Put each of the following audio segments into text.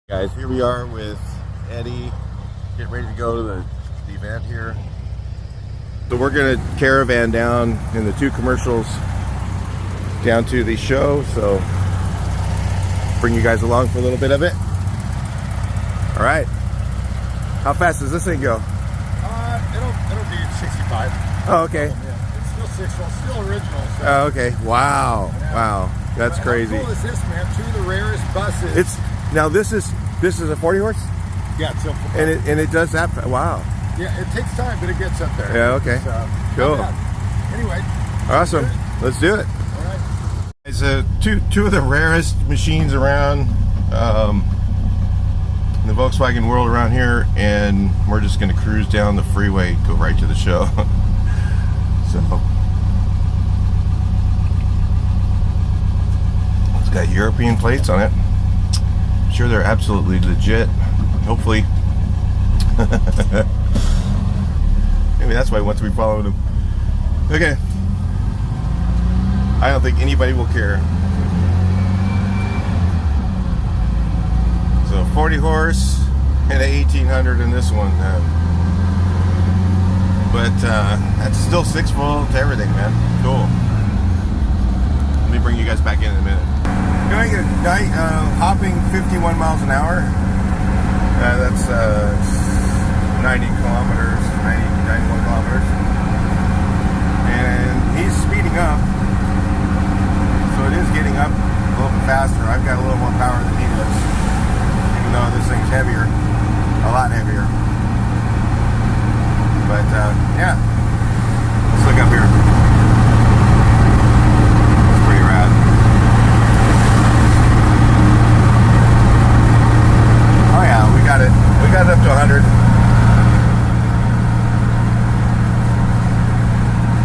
Guys, here we are with Eddie, getting ready to go to the event here. So we're gonna caravan down in the two commercials down to the show, so bring you guys along for a little bit of it. All right, how fast does this thing go? It'll be 65. Oh, okay. Yeah, it's still 6, well, still original. So. Oh, okay. Wow, Yeah. wow, that's crazy. How cool is this, man? Two of the rarest buses. It's now this is a 40 horse, yeah, it's and it does that. Wow. Yeah, it takes time, but it gets up there. Yeah. Okay. So, Cool. Anyway. Awesome. Let's do it. All right. It's two of the rarest machines around in the Volkswagen world around here, and we're just going to cruise down the freeway, go right to the show. So it's got European plates on it. I'm sure they're absolutely legit. Hopefully. Maybe that's why once we followed them. Okay. I don't think anybody will care. So 40 horse and an 1800 in this one. But that's still 6 volt to everything, man. Cool. Let me bring you guys back in a minute. Going at night, hopping 51 miles an hour. That's 90 kilometers, 91 kilometers. And he's speeding up. So it is getting up a little bit faster. I've got a little more power than he does, even though this thing's heavier, a lot heavier. But yeah, let's look up here. It's pretty rad. Oh yeah, we got it. We got it up to 100.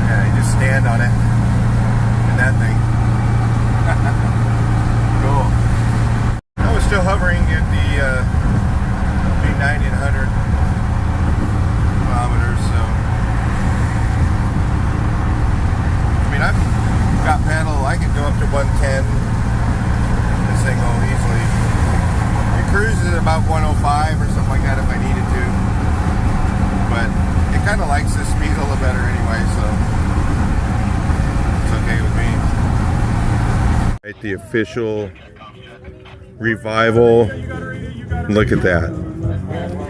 Yeah, you just stand on it and that thing. Cool. I was still hovering at the between 90 and 100 kilometers, so I mean, I've got pedal, I can go up to 110. This thing will easily. It cruises at about 105 or something like that if I needed to, but it kind of likes this speed a little better anyway, so it's okay with me. The official revival. Look at that.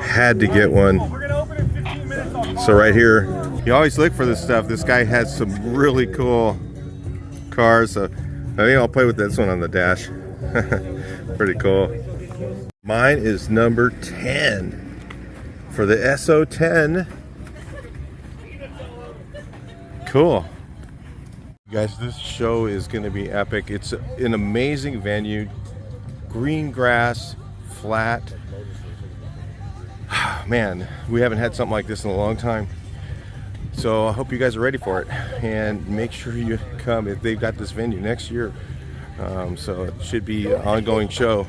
Had to get one. So right here, you always look for this stuff. This guy has some really cool cars. So I think I'll play with this one on the dash. Pretty cool. Mine is number 10 for the SO10. Cool. Guys, this show is going to be epic. It's an amazing venue. Green grass, flat. Man, we haven't had something like this in a long time. So I hope you guys are ready for it. And make sure you come if they've got this venue next year. So it should be an ongoing show.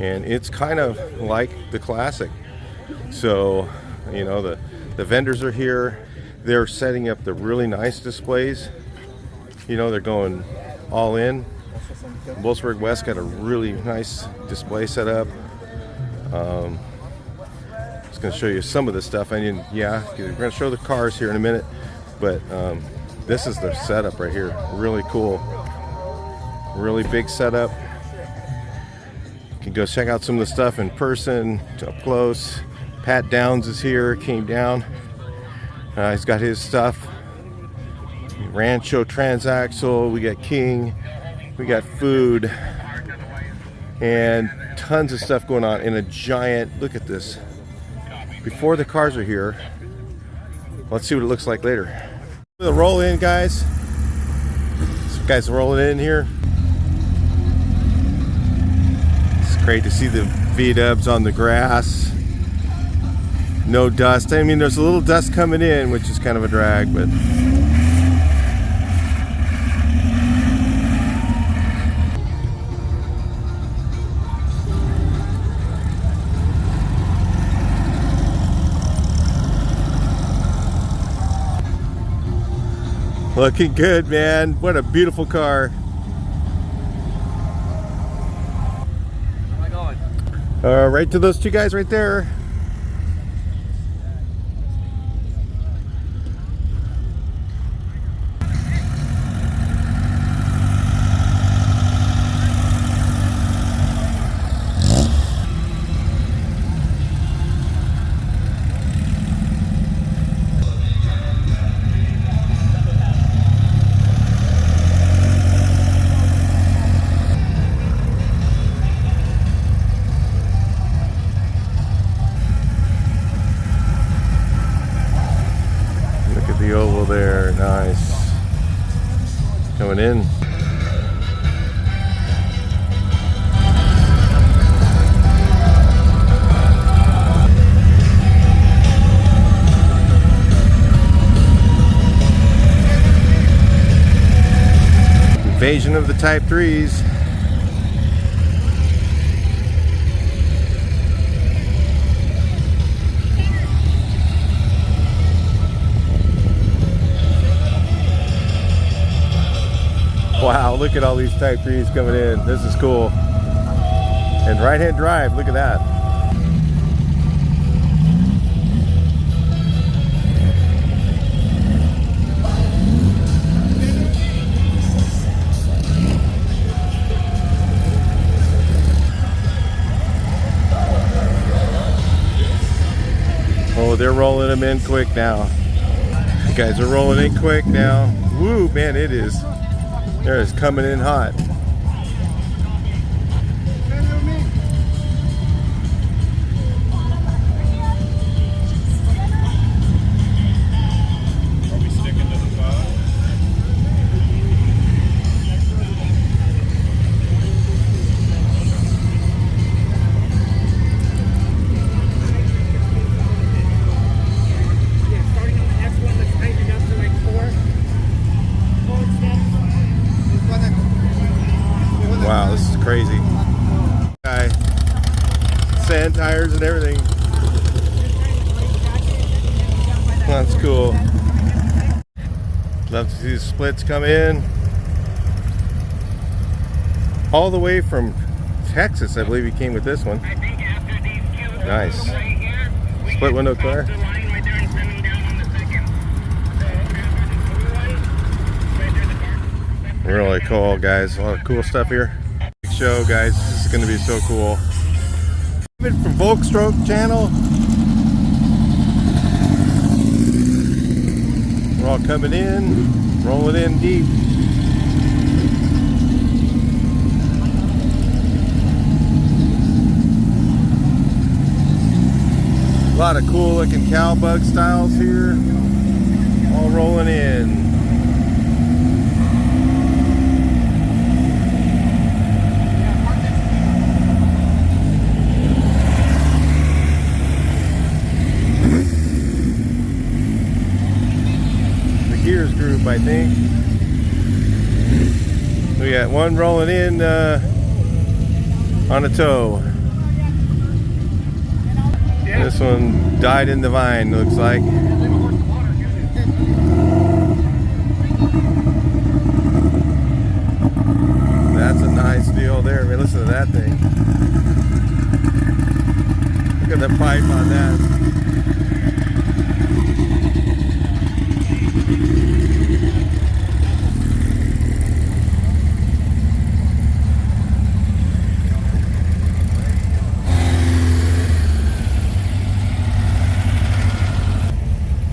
And it's kind of like the classic. So, you know, the vendors are here. They're setting up the really nice displays. You know, they're going all in. Wolfsburg West got a really nice display set up. Just going to show you some of the stuff. We're going to show the cars here in a minute, but this is the setup right here. Really cool. Really big setup. You can go check out some of the stuff in person, up close. Pat Downs is here, came down. He's got his stuff. Rancho Transaxle, we got King, we got food, and tons of stuff going on in a giant, look at this. Before the cars are here, let's see what it looks like later. We'll roll in, guys. Some guys rolling in here. It's great to see the V-dubs on the grass. No dust. I mean, there's a little dust coming in, which is kind of a drag, but looking good, man. What a beautiful car. Where am I going? Right to those two guys right there. The oval there, nice. Coming in. Invasion of the Type 3s. Wow, look at all these Type 3s coming in. This is cool. And right-hand drive, look at that. Oh, they're rolling them in quick now. You guys are rolling in quick now. Woo, man, it is. There is coming in hot. Are we sticking to the phone? Yeah, starting on the next one, let's tighten it up to like 4 steps. Wow, this is crazy. Guy, sand tires and everything. That's cool. Love to see the splits come in. All the way from Texas, I believe he came with this one. Nice. Split window car. Really cool, guys. A lot of cool stuff here. Big show, guys. This is going to be so cool. David from Volkswagen channel. We're all coming in, rolling in deep. A lot of cool looking cowbug styles here. All rolling in. Gears group, I think. We got one rolling in on a tow. This one died in the vine, looks like. That's a nice deal there. I mean, listen to that thing. Look at the pipe on that.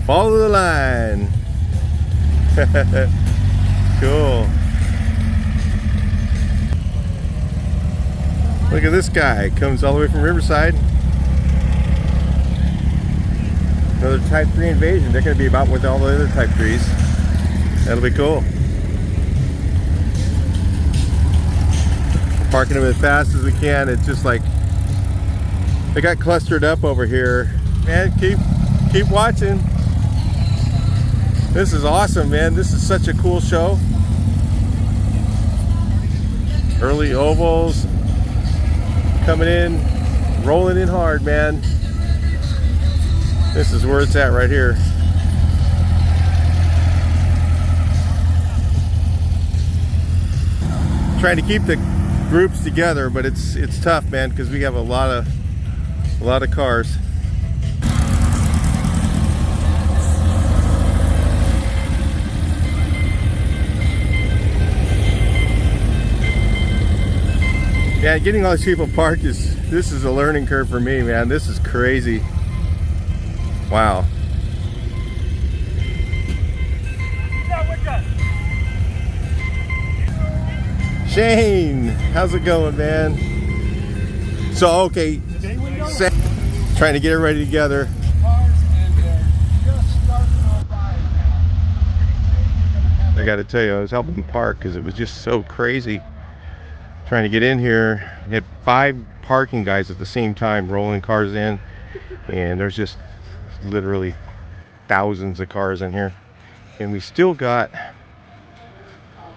Follow the line. Cool. Look at this guy. Comes all the way from Riverside. Another Type 3 invasion. They're going to be about with all the other Type 3s. That'll be cool. Parking them as fast as we can. It's just like they got clustered up over here. Man, keep watching. This is awesome, man. This is such a cool show. Early ovals coming in, rolling in hard, man. This is where it's at right here. Trying to keep the groups together, but it's tough, man, because we have a lot of A lot of cars. Yeah, getting all these people parked this is a learning curve for me, man. This is crazy. Wow. Shane, how's it going, man? So, okay, trying to get everybody together. I got to tell you, I was helping them park because it was just so crazy trying to get in here. We had 5 parking guys at the same time rolling cars in, and there's just literally thousands of cars in here, and we still got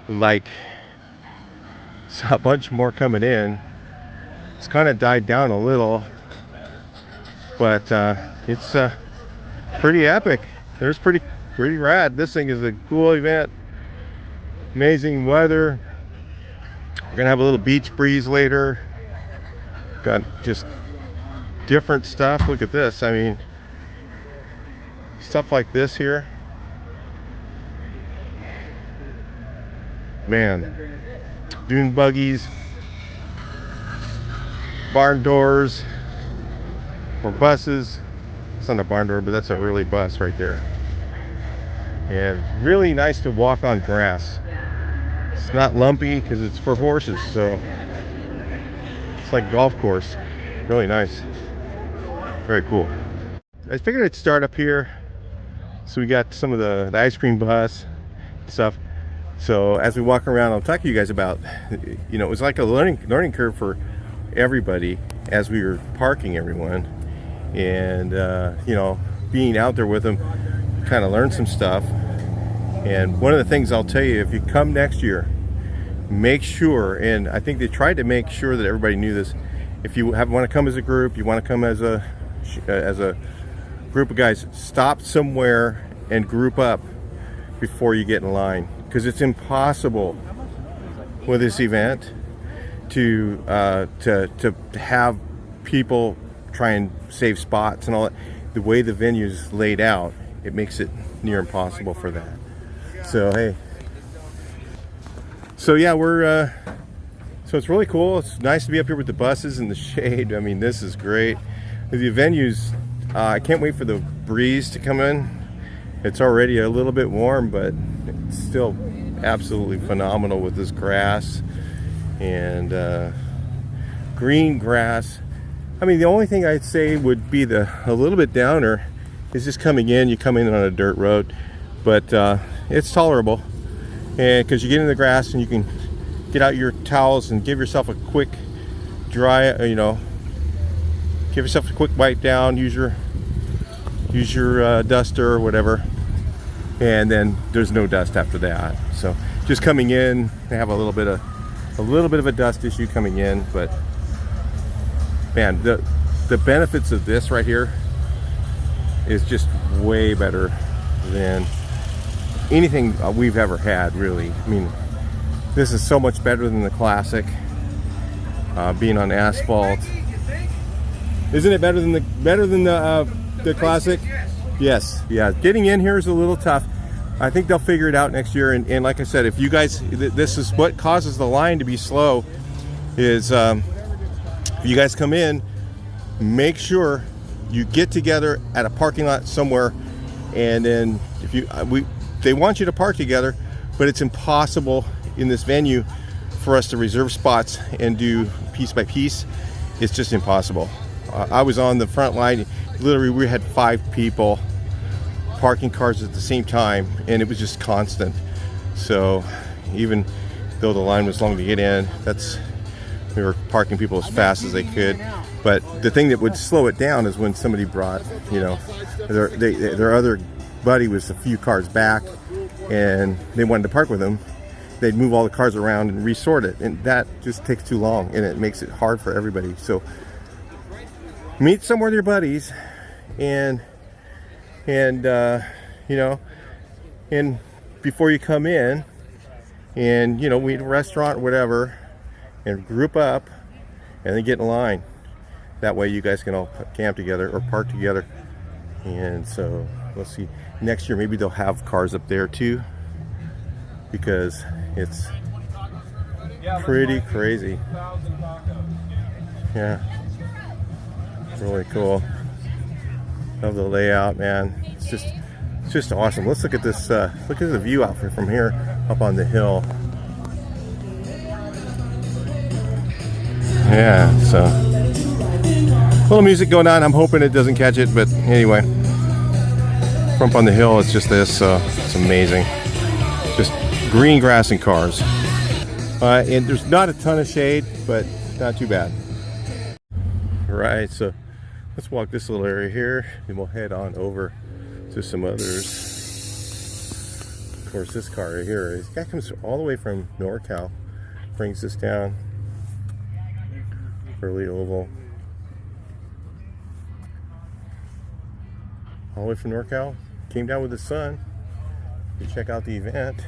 like a bunch more coming in. It's kind of died down a little, but it's pretty epic. There's pretty rad. This thing is a cool event. Amazing weather. We're gonna have a little beach breeze later. Got just different stuff. Look at this. I mean, stuff like this here, man. Dune buggies, barn doors, or buses. It's not a barn door, but that's a really bus right there. And really nice to walk on grass. It's not lumpy because it's for horses, so it's like golf course. Really nice. Very cool. I figured I'd start up here. So we got some of the ice cream bus stuff. So as we walk around, I'll talk to you guys about, you know, it was like a learning curve for everybody as we were parking everyone, and you know, being out there with them, kind of learn some stuff. And one of the things I'll tell you, if you come next year, make sure, and I think they tried to make sure that everybody knew this, if you want to come as a group, you want to come as a group of guys, stop somewhere and group up before you get in line, because it's impossible with this event to have people try and save spots and all that. The way the venue's laid out, it makes it near impossible for that. So hey, so yeah, we're so it's really cool. It's nice to be up here with the buses in the shade. I mean, this is great. The venue's I can't wait for the breeze to come in. It's already a little bit warm, but it's still absolutely phenomenal with this grass and green grass. I mean, the only thing I'd say would be a little bit downer is just coming in. You come in on a dirt road, but it's tolerable, and because you get in the grass and you can get out your towels and give yourself a quick dry, you know, give yourself a quick wipe down. Use your duster or whatever, and then there's no dust after that. So just coming in, they have a little bit of a dust issue coming in, but man, the benefits of this right here is just way better than anything we've ever had, really. I mean, this is so much better than the classic. Being on asphalt, isn't it better than the classic? Yes, yeah. Getting in here is a little tough. I think they'll figure it out next year. And like I said, if you guys, this is what causes the line to be slow, is if you guys come in, make sure you get together at a parking lot somewhere, and then if you they want you to park together, but it's impossible in this venue for us to reserve spots and do piece by piece. It's just impossible. I was on the front line. Literally, we had 5 people parking cars at the same time, and it was just constant. So even though the line was long to get in, we were parking people as fast as they could. But the thing that would slow it down is when somebody brought, you know, their other buddy was a few cars back, and they wanted to park with them. They'd move all the cars around and resort it, and that just takes too long, and it makes it hard for everybody. So meet somewhere with your buddies, and you know, and before you come in, and you know, we eat a restaurant or whatever, and group up, and then get in line. That way you guys can all camp together or park together. And so let's see, next year maybe they'll have cars up there too, because it's pretty crazy. Yeah, really cool. Love the layout, man. It's just awesome. Let's look at this. Look at the view out from here up on the hill. Yeah, so a little music going on. I'm hoping it doesn't catch it, but anyway, from up on the hill, it's just this. It's amazing. Just green grass and cars. And there's not a ton of shade, but not too bad. Right, so let's walk this little area here, and we'll head on over to some others. Of course, this car right here, this guy comes all the way from NorCal, brings this down. Early oval. All the way from NorCal, came down with his son to check out the event.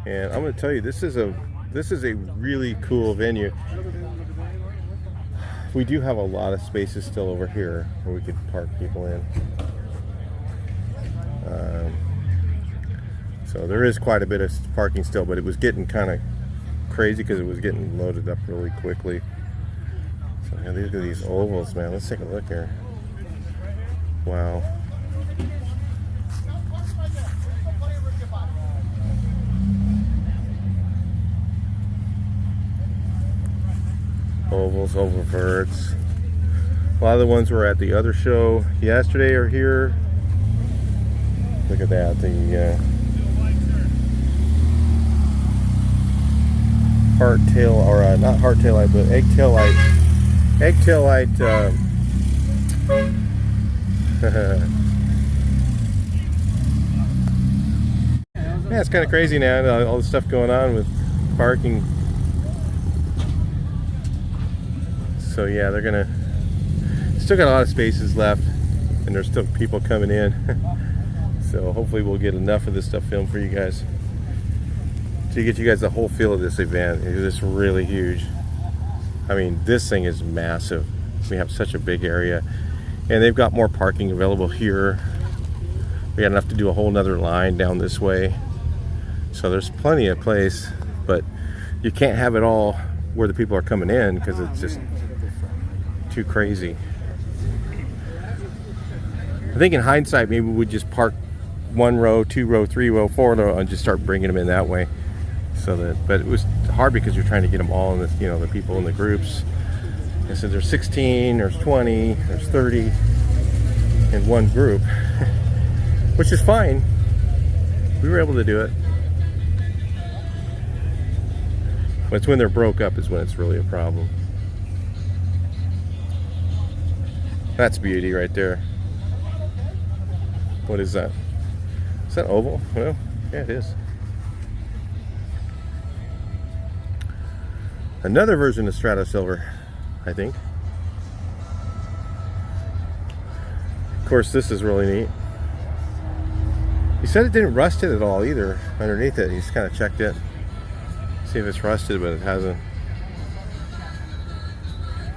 And I'm going to tell you, this is a really cool venue. We do have a lot of spaces still over here where we could park people in. So there is quite a bit of parking still, but it was getting kind of crazy because it was getting loaded up really quickly. So yeah, these are these ovals, man. Let's take a look here. Wow. Ovals, oval verts. A lot of the ones were at the other show yesterday are here. Look at that, the hardtail, or not hardtail light, but eggtail light. Eggtail light. Yeah, it's kind of crazy now. All the stuff going on with parking. So yeah, they're gonna still got a lot of spaces left, and there's still people coming in. So hopefully we'll get enough of this stuff filmed for you guys to get you guys the whole feel of this event. It's really huge. I mean, this thing is massive. We have such a big area, and they've got more parking available here. We got enough to do a whole nother line down this way. So there's plenty of place, but you can't have it all where the people are coming in because it's just too crazy. I think in hindsight, maybe we'd just park 1 row, 2 row, 3 row, 4 row, and just start bringing them in that way. So that, but it was hard because you're trying to get them all in the, you know, the people in the groups. I said there's 16, there's 20, there's 30 in one group, which is fine. We were able to do it. But it's when they're broke up is when it's really a problem. That's beauty right there. What is that? Is that oval? Well, yeah, it is. Another version of Strato Silver, I think. Of course, this is really neat. He said it didn't rust it at all either. Underneath it, he's kind of checked it. See if it's rusted, but it hasn't.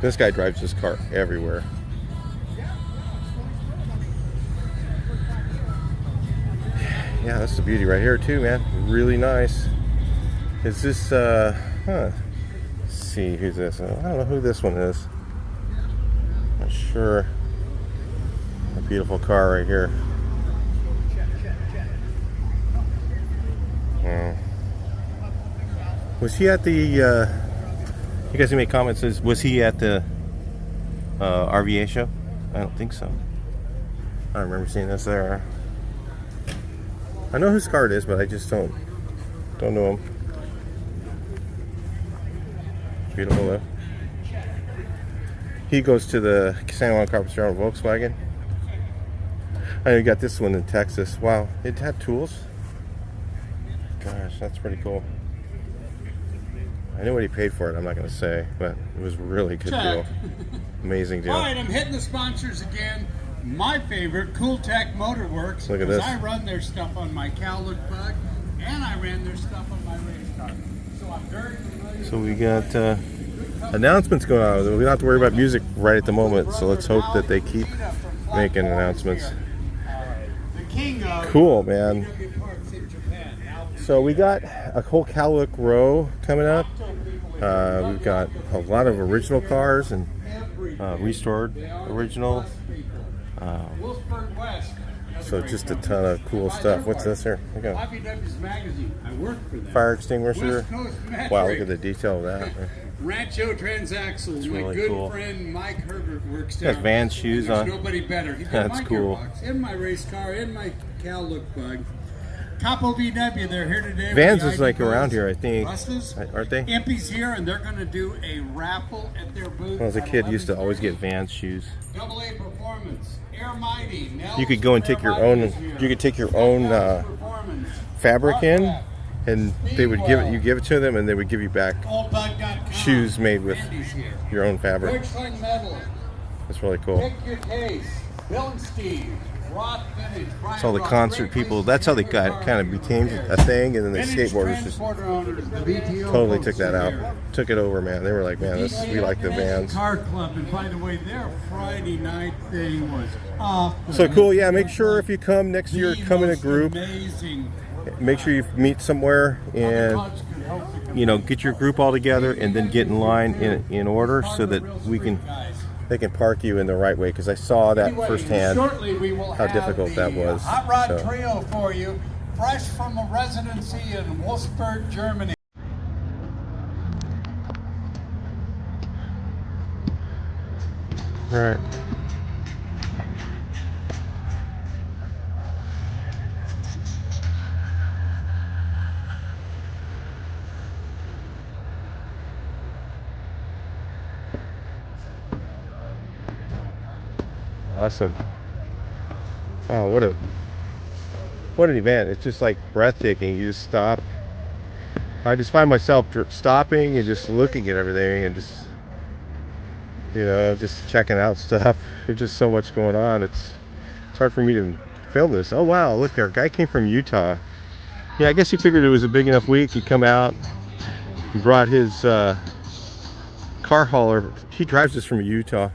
This guy drives this car everywhere. Yeah, that's the beauty right here too, man. Really nice. Is this, Let's see, who's this? I don't know who this one is. Not sure. A beautiful car right here. Was he at the, you guys can make comments, was he at the RVA show? I don't think so. I don't remember seeing this there. I know whose car it is, but I just don't know him. Beautiful though. He goes to the San Juan Capistrano Volkswagen. I know you got this one in Texas. Wow, it had tools. Gosh, that's pretty cool. I know what he paid for it, I'm not going to say, but it was really good deal. Amazing deal. All right, I'm hitting the sponsors again. My favorite, Cool Tech Motor Works. Look at this. I run their stuff on my Cowlick Bug, and I ran their stuff on my race car. So I'm very familiar. So we got announcements going on. We don't have to worry about music right at the moment, so let's hope that they keep making announcements. Cool, man. So we got a whole Cowlook row coming up. We've got a lot of original cars and restored original. So just a ton of cool stuff. What's this here? Okay. Fire extinguisher. Wow, look at the detail of that. Rancho Transaxles. Really My good cool. friend Mike Herbert works Has down. Vans shoes There's on. nobody better. He did That's my cool. gearbox, in my race car, in my Cowlook bug. Capo VW, they're here today. with Vans the is like ID around here, I think. buses. Aren't they? Impy's here, and they're going to do a raffle at their booth. When I was a at kid, used to 11:30. always get Vans shoes. AA Performance, Air Mighty, Nels, You could go and take your Air own. Mighty's here. You could take your own Performance, fabric in, Rockcraft, and they would give it. You give it to them, and they would give you back Oldbug.com, shoes made with Andy's here. your own fabric. Deutschland Metal, That's really cool. Pick Your Case, Bill and Steve, Roth Vintage, Brian It's all the Roth, concert great people. places That's to how they get your got car kind of became here. a thing, and then the Vintage skateboarders just Transporter owners, the VTO totally folks took that are out, here. took it over, man. They were like, man, this we like the Vans. Car Club, and by the way, their Friday night thing was off. the So cool, yeah. hook. Make sure if you come next year, The come in a most group. Amazing. Make sure you meet somewhere and get your group all together, and then get in line in order so that they can park you in the right way. Because I saw that Anyway, firsthand. shortly we will how have difficult the that was, Hot Rod so. Trio for you, fresh from a residency in Wolfsburg, Germany. All right. Awesome. Oh, what an event. It's just like breathtaking. You just stop. I just find myself stopping and just looking at everything and just just checking out stuff. There's just so much going on. It's hard for me to film this. Oh wow, look there. A guy came from Utah. Yeah, I guess he figured it was a big enough week. He'd come out and brought his car hauler. He drives this from Utah.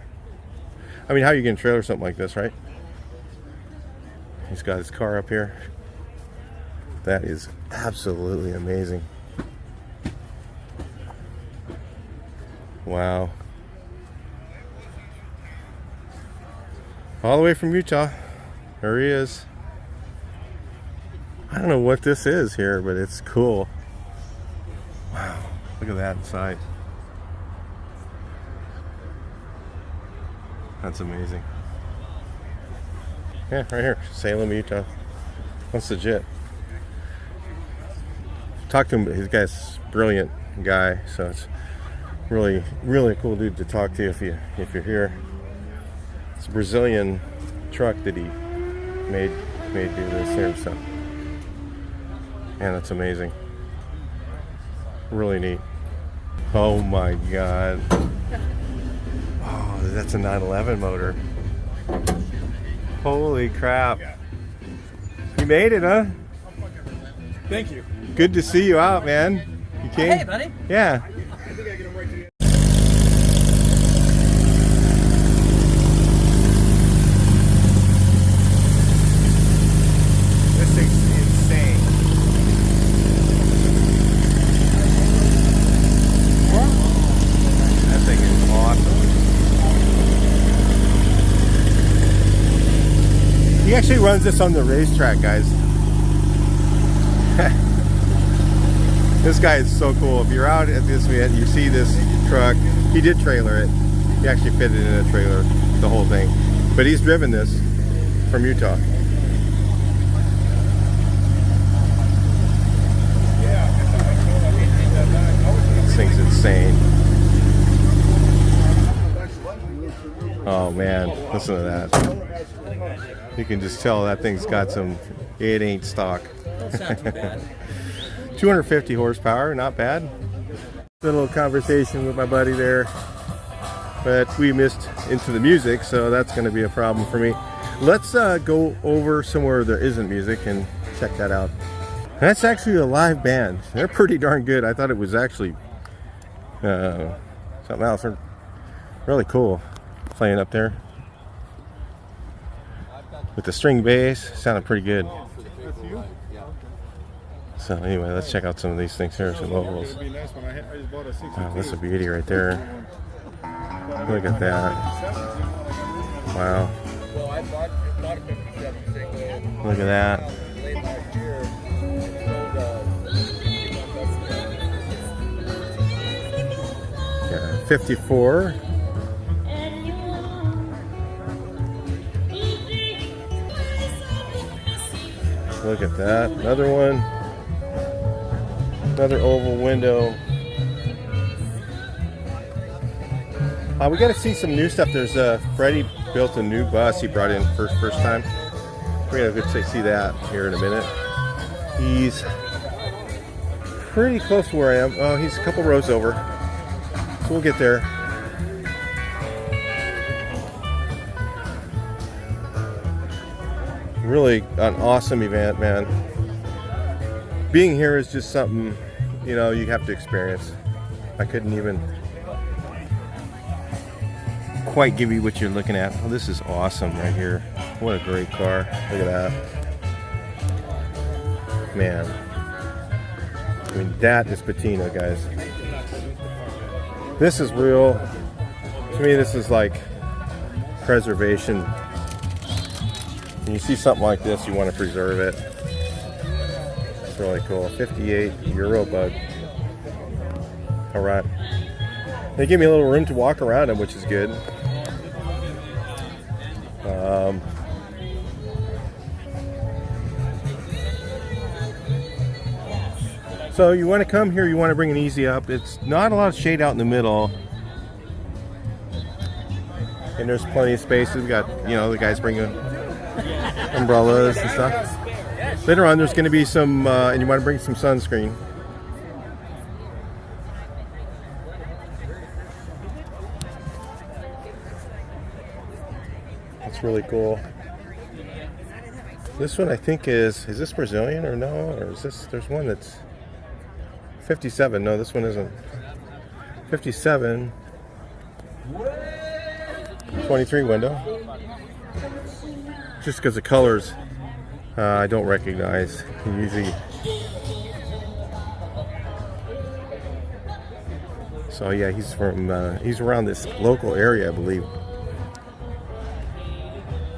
I mean, how you can trailer something like this, right? He's got his car up here. That is absolutely amazing. Wow. All the way from Utah. There he is. I don't know what this is here, but it's cool. Wow. Look at that inside. That's amazing. Yeah, right here, Salem, Utah. That's legit. Talk to him. This guy's a brilliant guy, so it's really, really a cool dude to talk to if you're here. It's a Brazilian truck that he made do this here, so. Man, that's amazing. Really neat. Oh my God. Oh, that's a 911 motor. Holy crap. You made it, huh? Thank you. Good to see you out, man. You came? Hey, buddy. Yeah. This thing's insane. That thing is awesome. He actually runs this on the racetrack, guys. This guy is so cool. If you're out at this event, you see this truck. He did trailer it. He actually fitted it in a trailer, the whole thing. But he's driven this from Utah. This thing's insane. Oh man, listen to that. You can just tell that thing's got some, it ain't stock. Don't sound too bad. 250 horsepower, not bad. A little conversation with my buddy there, but we missed into the music, so that's going to be a problem for me. Let's go over somewhere there isn't music and check that out. That's actually a live band. They're pretty darn good. I thought it was actually something else. They're really cool playing up there with the string bass. Sounded pretty good. So anyway, let's check out some of these things here. Some ovals. Wow, that's a beauty right there. Look at that. Wow. Look at that. Yeah, 54. Look at that. Another one. Another oval window. We got to see some new stuff. There's Freddie built a new bus he brought in first time. We're gonna go see that here in a minute. He's pretty close to where I am. Oh, he's a couple rows over. So we'll get there. Really an awesome event, man. Being here is just something, you know, you have to experience. I couldn't even quite give you what you're looking at. Oh, this is awesome right here. What a great car. Look at that. Man. I mean, that is patina, guys. This is real. To me, this is like preservation. When you see something like this, you want to preserve it. It's really cool. 58 Euro bug. All right. They give me a little room to walk around them, which is good. So you want to come here, you want to bring it easy up. It's not a lot of shade out in the middle. And there's plenty of space. We've got, you know, the guys bringing umbrellas and stuff. Later on, there's going to be some, and you want to bring some sunscreen. That's really cool. This one I think is this Brazilian or no? Or is this, there's one that's 57. No, this one isn't. 57. 23 window. Just because the colors I don't recognize. Usually. So yeah, he's from he's around this local area, I believe.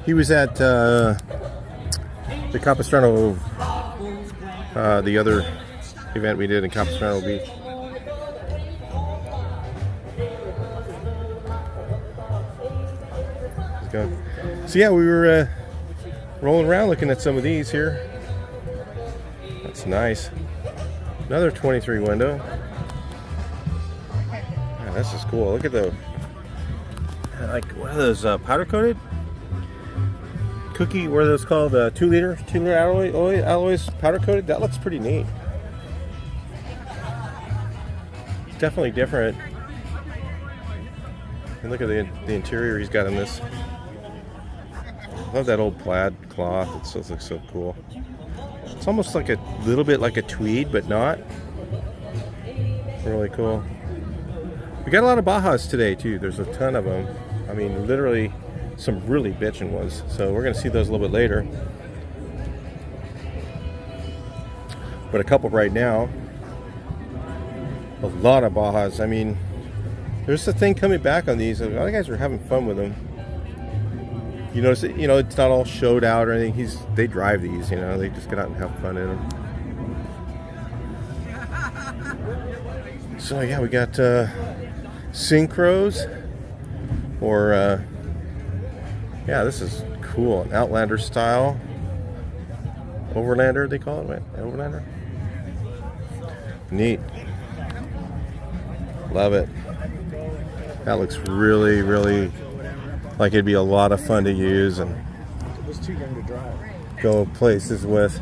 He was at the Capistrano, the other event we did in Capistrano Beach. So yeah, we were rolling around looking at some of these here. That's nice. Another 23 window. Man, this is cool. Look at the, like, what are those, powder coated? Cookie, what are those called? 2 liter alloys, powder coated. That looks pretty neat. Definitely different. And look at the interior he's got in this. I love that old plaid cloth. It still looks so cool. It's almost like a little bit like a tweed, but not. Really cool. We got a lot of Bajas today too. There's a ton of them. I mean, literally some really bitchin' ones. So we're gonna see those a little bit later. But a couple right now. A lot of Bajas. I mean, there's a thing coming back on these. A lot of guys are having fun with them. You notice, you know, it's not all showed out or anything. They drive these, you know. They just get out and have fun in them. So yeah, we got synchros, or yeah, this is cool. An Outlander style. Overlander, they call it, right? Overlander. Neat. Love it. That looks really, really like it'd be a lot of fun to use and go places with.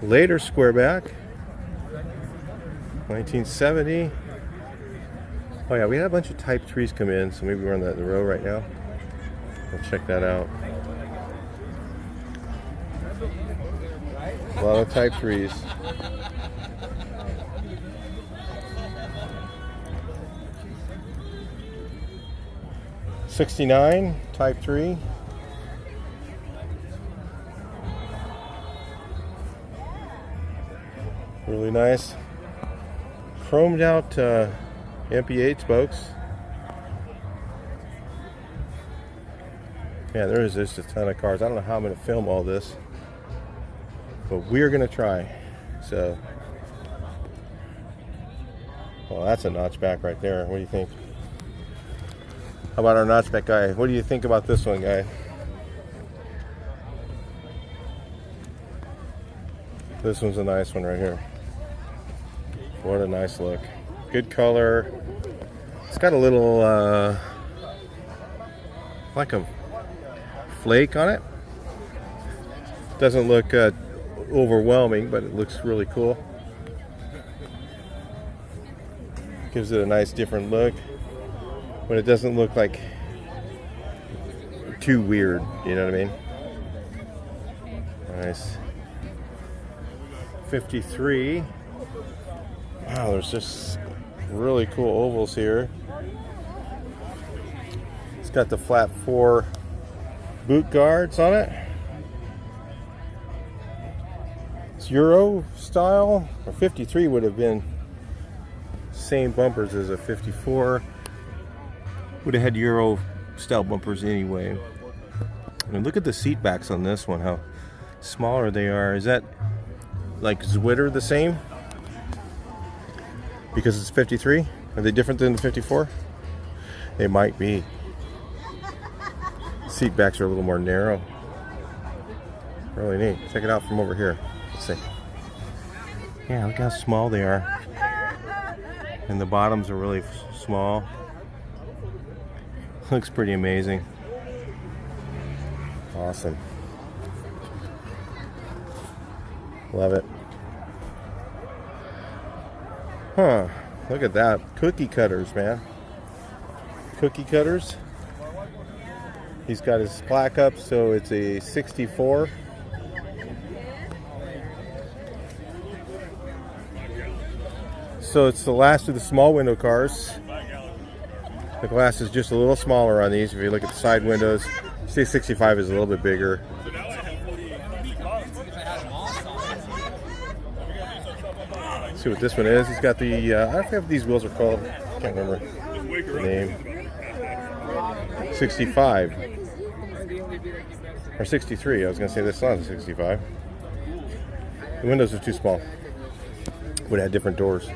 Later squareback, 1970. Oh yeah, we had a bunch of Type 3s come in, so maybe we're on the row right now. We'll check that out. A lot of Type 3s. '69 Type 3. Really nice. Chromed out MP8 spokes. Yeah, there is just a ton of cars. I don't know how I'm going to film all this, but we're going to try. So, well, that's a notchback right there. What do you think? How about our notchback guy? What do you think about this one, guy? This one's a nice one right here. What a nice look. Good color. It's got a little, like a flake on it. Doesn't look overwhelming, but it looks really cool. Gives it a nice different look, but it doesn't look like too weird, you know what I mean? Nice. 53. Wow, there's just really cool ovals here. It's got the flat 4 boot guards on it. It's Euro style. A 53 would have been same bumpers as a 54. Would have had Euro style bumpers anyway. And look at the seat backs on this one, how smaller they are. Is that like Zwitter the same? Because it's 53? Are they different than the 54? They might be. Seat backs are a little more narrow. Really neat. Check it out from over here. Let's see. Yeah, look how small they are. And the bottoms are really small. Looks pretty amazing. Awesome. Love it. Huh. Look at that. Cookie cutters, man. Cookie cutters. He's got his plaque up, so it's a 64. So it's the last of the small window cars. The glass is just a little smaller on these. If you look at the side windows, see 65 is a little bit bigger. Let's see what this one is. He's got the, I forget what these wheels are called. I can't remember the name. 65. Or 63. I was going to say this one's a 65. The windows are too small. Would have had different doors.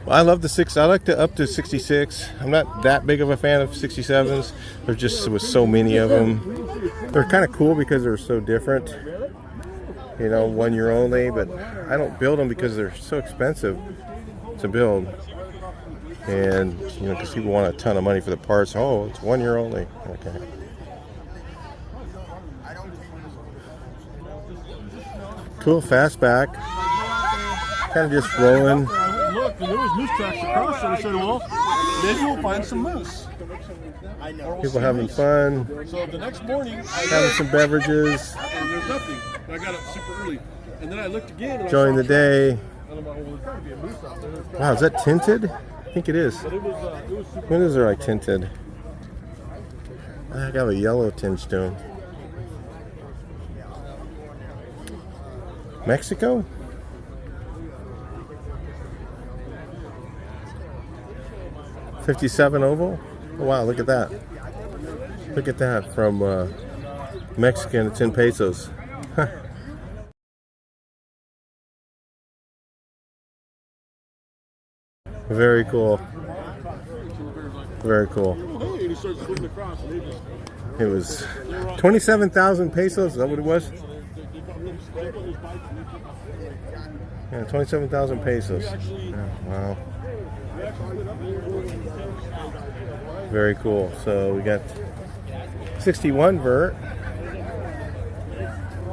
Well, I love the I like the up to 66. I'm not that big of a fan of 67s. There just was so many of them. They're kind of cool because they're so different. You know, 1 year only, but I don't build them because they're so expensive to build. And, you know, because people want a ton of money for the parts. Oh, it's 1 year only. Okay. Cool fastback. Kind of just rolling. Look, there was moose tracks across, so I said, well, maybe we'll find some moose. People having fun. So the next morning, Having some beverages. and there's nothing. I got up super early. And then I looked again. And Enjoying the day. And I'm like, well, there's got to be a moose out there. Wow, is that tinted? I think it is. But it was super. Windows are like tinted. I got a yellow tinge to them. Mexico? '57 oval? Oh, wow, look at that. Look at that from Mexican to 10 pesos. Very cool. Very cool. Hey, and he starts swimming across. And they just, It was 27,000 pesos. Is that what it was? Yeah, 27,000 pesos. Yeah, wow. Very cool. So we got 61 vert.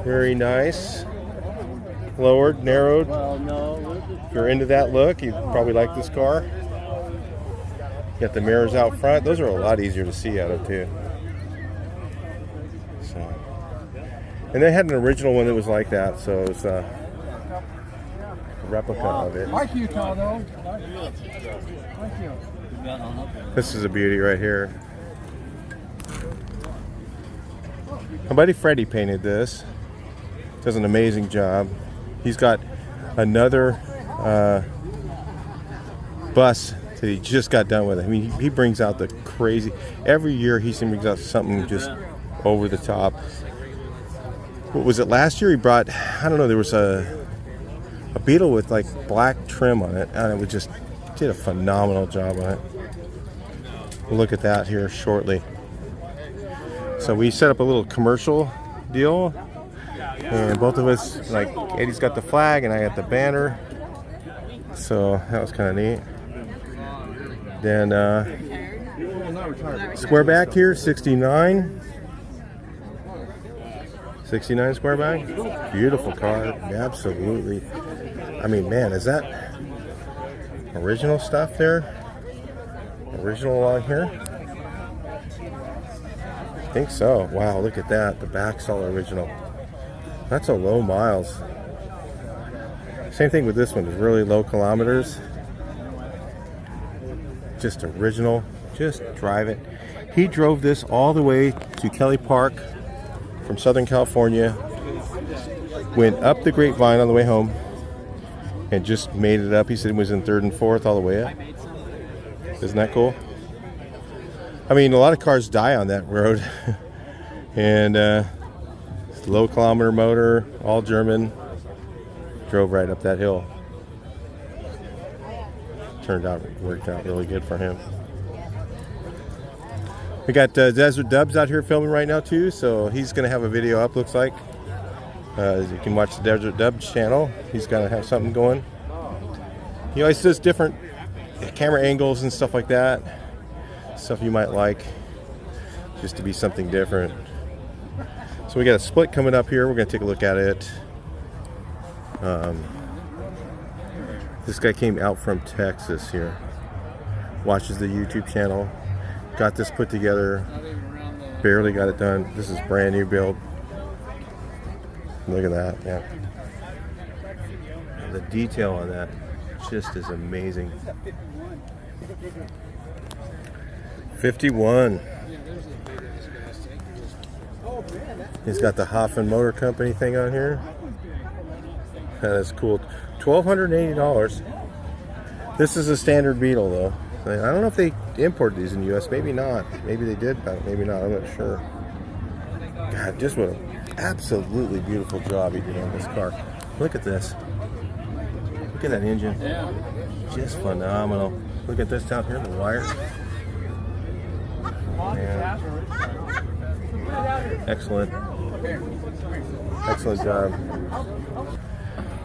Very nice. Lowered, narrowed. If you're into that look, you probably like this car. Got the mirrors out front. Those are a lot easier to see out of too. So, and they had an original one that was like that, so it was a replica of it. Thank you, Tono. Thank you. This is a beauty right here. My buddy Freddie painted this. Does an amazing job. He's got another bus that he just got done with. I mean, he brings out the crazy. Every year he brings out something just over the top. What was it last year? He brought, I don't know, there was a Beetle with like black trim on it, and it was just did a phenomenal job on it. We'll look at that here shortly. So we set up a little commercial deal, and both of us, like Eddie's got the flag and I got the banner, so that was kind of neat. Then square back here, 69 square back. Beautiful car, absolutely. I mean, man, is that original stuff there? Original along here? I think so. Wow, look at that. The back's all original. That's a low miles. Same thing with this one. It's really low kilometers. Just original. Just drive it. He drove this all the way to Kelly Park from Southern California. Went up the Grapevine on the way home and just made it up. He said it was in 3rd and 4th all the way up. Isn't that cool? I mean, a lot of cars die on that road. And low kilometer motor, all German. Drove right up that hill. Worked out really good for him. We got Desert Dubs out here filming right now too, so he's going to have a video up, looks like. You can watch the Desert Dubs channel. He's going to have something going. He always does different camera angles and stuff like that. Stuff you might like, just to be something different. So we got a split coming up here. We're going to take a look at it. This guy came out from Texas here. Watches the YouTube channel. Got this put together. Barely got it done. This is brand new build. Look at that, yeah. The detail on that just is amazing. 51. He's got the Hoffman Motor Company thing on here. That is cool. $1,280. This is a standard Beetle though. I don't know if they imported these in the US. Maybe not. Maybe they did, but maybe not. I'm not sure. God, just what an absolutely beautiful job he did on this car. Look at this. Look at that engine. Just phenomenal. Look at this down here, the wires. Man. Excellent. Excellent job.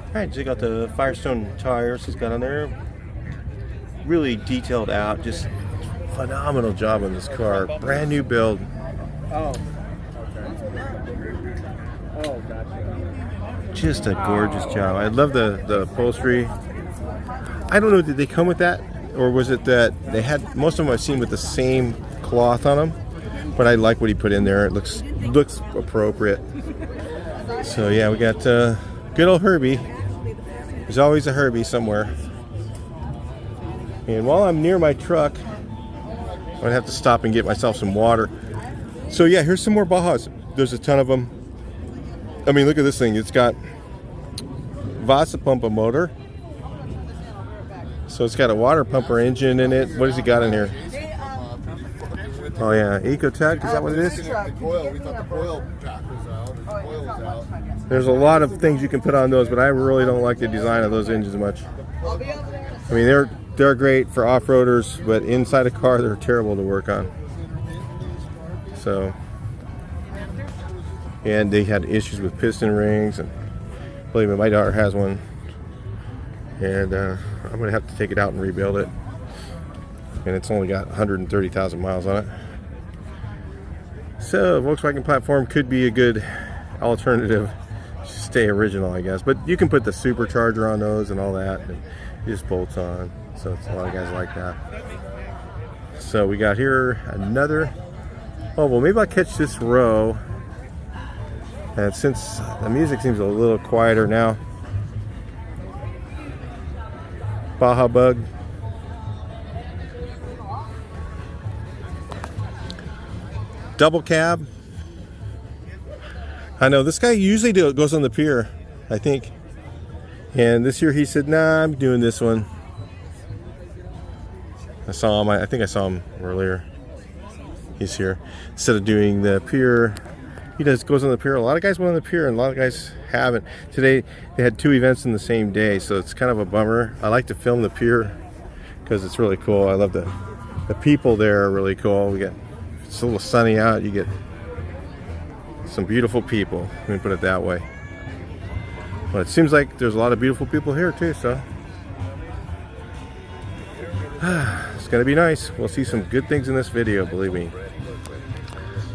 Alright, so you got the Firestone tires he's got on there. Really detailed out, just phenomenal job on this car. Brand new build. Just a gorgeous job. I love the upholstery. I don't know, did they come with that? Or was it that they had, most of them I've seen with the same cloth on them. But I like what he put in there. It looks appropriate. So yeah, we got good old Herbie. There's always a Herbie somewhere. And while I'm near my truck, I'm gonna have to stop and get myself some water. So yeah, here's some more Bajas. There's a ton of them. I mean, look at this thing. It's got Vasapumpa motor. So it's got a water pumper engine in it. What has he got in here? Oh yeah, Ecotech, is that what it is? We thought the oil jack was out. The oil was out. There's a lot of things you can put on those, but I really don't like the design of those engines much. I mean, they're great for off-roaders, but inside a car they're terrible to work on. So, and they had issues with piston rings, and believe me, my daughter has one, and I'm gonna have to take it out and rebuild it. And it's only got 130,000 miles on it. So Volkswagen platform could be a good alternative. Stay original, I guess, but you can put the supercharger on those and all that, and it just bolts on. So it's a lot of guys like that. So we got here another. Oh well, maybe I'll catch this row. And since the music seems a little quieter now, Baja Bug. double cab. I know this guy usually goes on the pier, I think. And this year he said, nah, I'm doing this one. I saw him, I think I saw him earlier. He's here. Instead of doing the pier, he goes on the pier. A lot of guys went on the pier and a lot of guys haven't. Today they had 2 events in the same day, so it's kind of a bummer. I like to film the pier because it's really cool. I love the people there are really cool. It's a little sunny out, you get some beautiful people. Let me put it that way. But it seems like there's a lot of beautiful people here too, so it's gonna be nice. We'll see some good things in this video, believe me.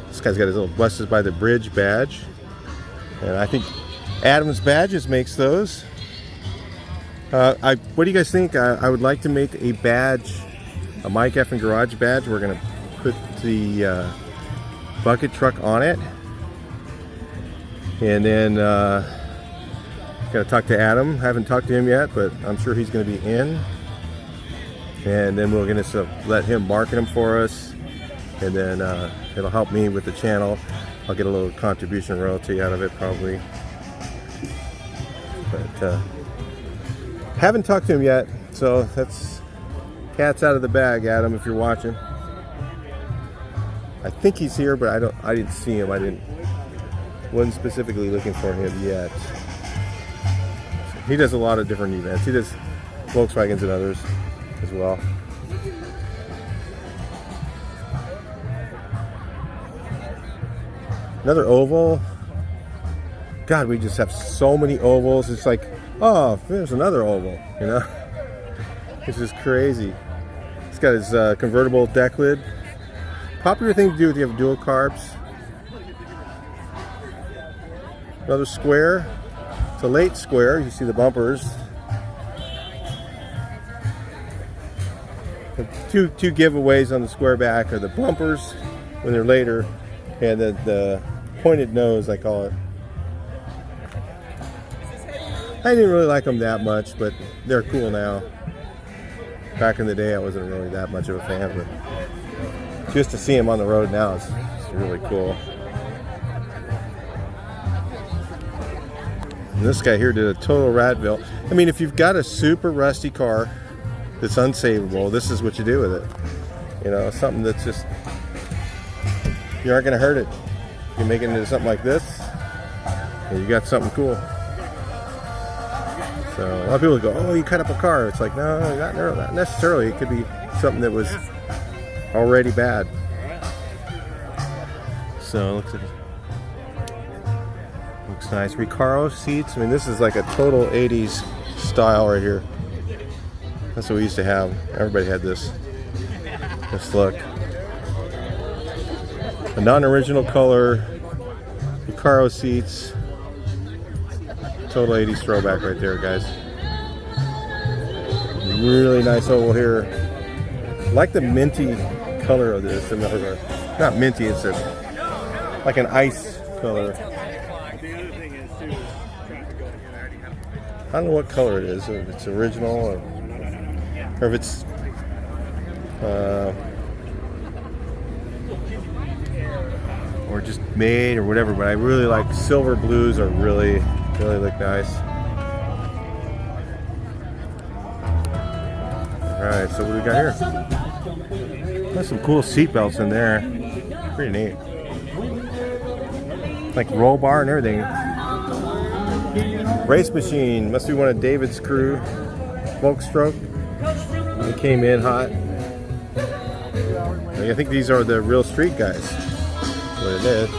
This guy's got his little Buses by the Bridge badge, and I think Adams Badges makes those. What do you guys think? I would like to make a badge, a Mike F. and Garage badge. We're gonna put the bucket truck on it, and then gotta talk to Adam. Haven't talked to him yet, but I'm sure he's gonna be in. And then we're gonna let him market them for us, and then it'll help me with the channel. I'll get a little contribution royalty out of it probably. But haven't talked to him yet, so that's cat's out of the bag, Adam, if you're watching. I think he's here, but I didn't see him. Wasn't specifically looking for him yet. He does a lot of different events. He does Volkswagens and others as well. Another oval. God, we just have so many ovals. It's like, oh, there's another oval, you know? It's just crazy. He's got his convertible deck lid. Popular thing to do if you have dual carbs. Another square. It's a late square. You see the bumpers. The two giveaways on the square back are the bumpers when they're later, and the pointed nose, I call it. I didn't really like them that much, but they're cool now. Back in the day, I wasn't really that much of a fan, but just to see them on the road now is really cool. And this guy here did a total Ratville. I mean, if you've got a super rusty car that's unsavable, this is what you do with it. You know, something that's just, you aren't going to hurt it. You make it into something like this, and you got something cool. So a lot of people go, oh, you cut up a car. It's like, no, not necessarily. It could be something that was already bad. So it looks nice. Recaro seats. I mean, this is like a total 80s style right here. That's what we used to have. Everybody had this look. A non-original color. Recaro seats. Total 80s throwback right there, guys. Really nice oval here. I like the minty color of this. Not minty, it's like an ice color. I don't know what color it is, if it's original or if it's or just made or whatever, but I really like silver blues are really look nice. Alright, so what do we got here? Got some cool seat belts in there. Pretty neat. Like roll bar and everything. Race machine. Must be one of David's crew. Volkswagen. They came in hot. I think these are the real street guys. What it is.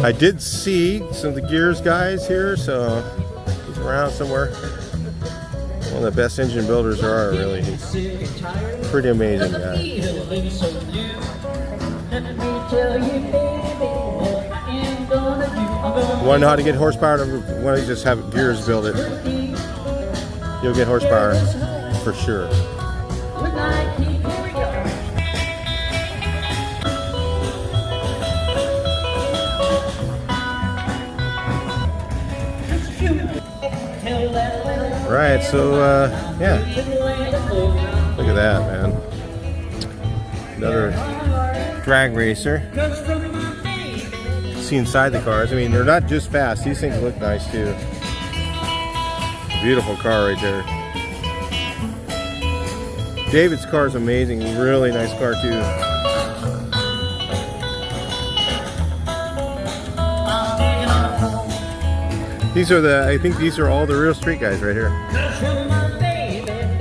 I did see some of the Gears guys here, so he's around somewhere. One of the best engine builders there are, really. He's pretty amazing guy. Want to know how to get horsepower? Why don't you just have Gears build it? You'll get horsepower for sure. Right, so yeah, look at that, man. Another drag racer. See inside the cars. I mean, they're not just fast. These things look nice too. Beautiful car right there. David's car is amazing. Really nice car too. These are I think these are all the real street guys right here.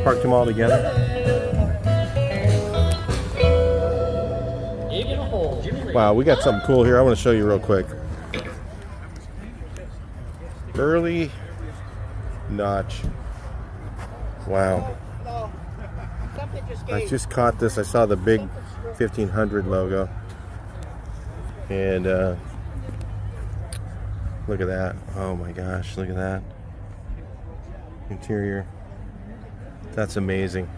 Parked them all together. Wow, we got something cool here. I want to show you real quick. Early notch. Wow. I just caught this. I saw the big 1500 logo. And look at that. Oh my gosh, look at that. Interior. That's amazing.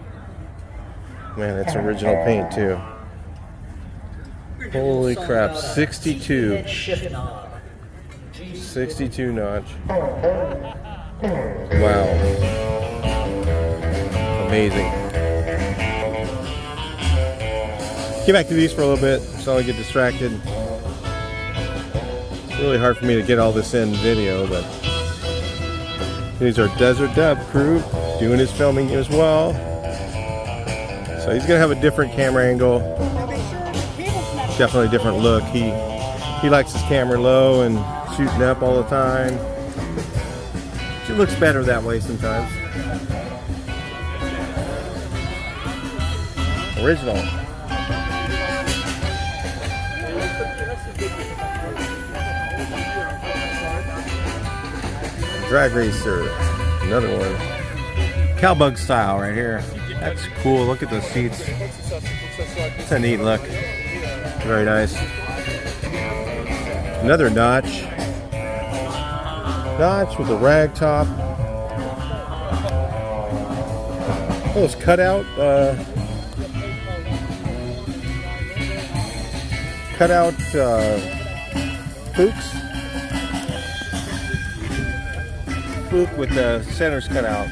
Man, it's original paint too. Holy crap, 62. 62 notch. Wow. Amazing. Get back to these for a little bit so I get distracted. It's really hard for me to get all this in video, but these are Desert Dub crew doing his filming as well. So he's gonna have a different camera angle. Definitely a different look. He likes his camera low and shooting up all the time. It looks better that way sometimes. Original. Drag racer. Another one. Cowbug style right here. That's cool. Look at those seats. It's a neat look. Very nice. Another notch. Notch with a rag top. Those cutout Fuchs. Fuchs with the centers cut out.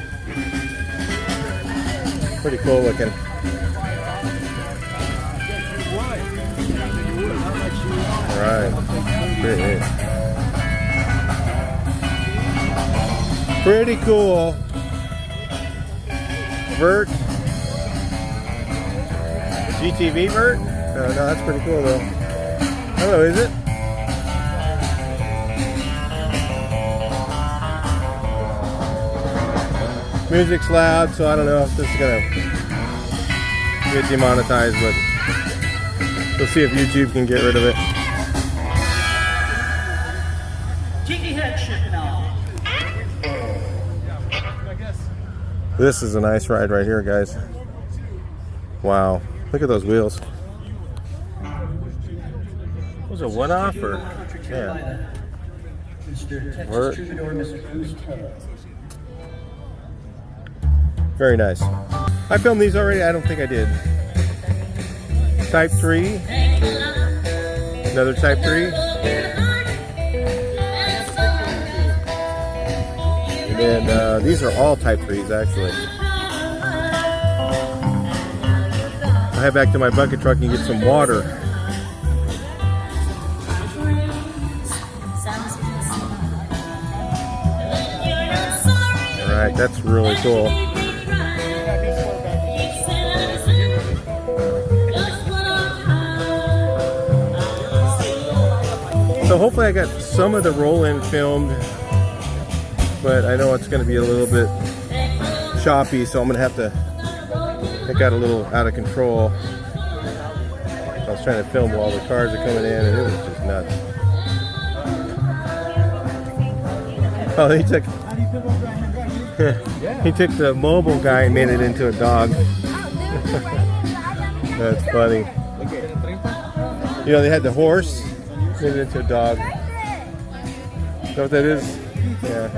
Pretty cool looking. Alright. Pretty cool. Vert. GTV Vert? No, that's pretty cool though. I don't know, is it? Music's loud, so I don't know if this is gonna get demonetized, but we'll see if YouTube can get rid of it. This is a nice ride right here, guys. Wow, look at those wheels. Was it a one-off or? Yeah. Vert. Very nice. I filmed these already? I don't think I did. Type 3. Another Type 3. And then these are all Type 3s actually. I'll head back to my bucket truck and get some water. Alright, that's really cool. So hopefully I got some of the roll-in filmed, but I know it's going to be a little bit choppy, so I'm going to have to, it got a little out of control. I was trying to film while the cars are coming in and it was just nuts. Oh, he took the mobile guy and made it into a dog. That's funny. You know, they had the horse, made it into a dog. Is that what that is? Yeah.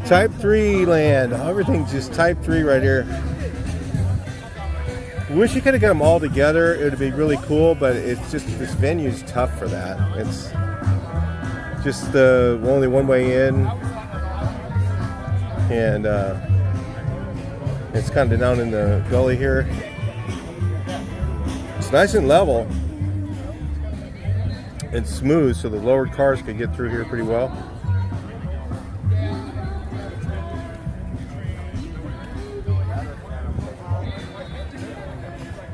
Type 3 land. Everything's just Type 3 right here. Wish you could have got them all together. It would be really cool, but it's just, this venue's tough for that. It's just only one way in. And It's kind of down in the gully here. It's nice and level. It's smooth, so the lowered cars could get through here pretty well.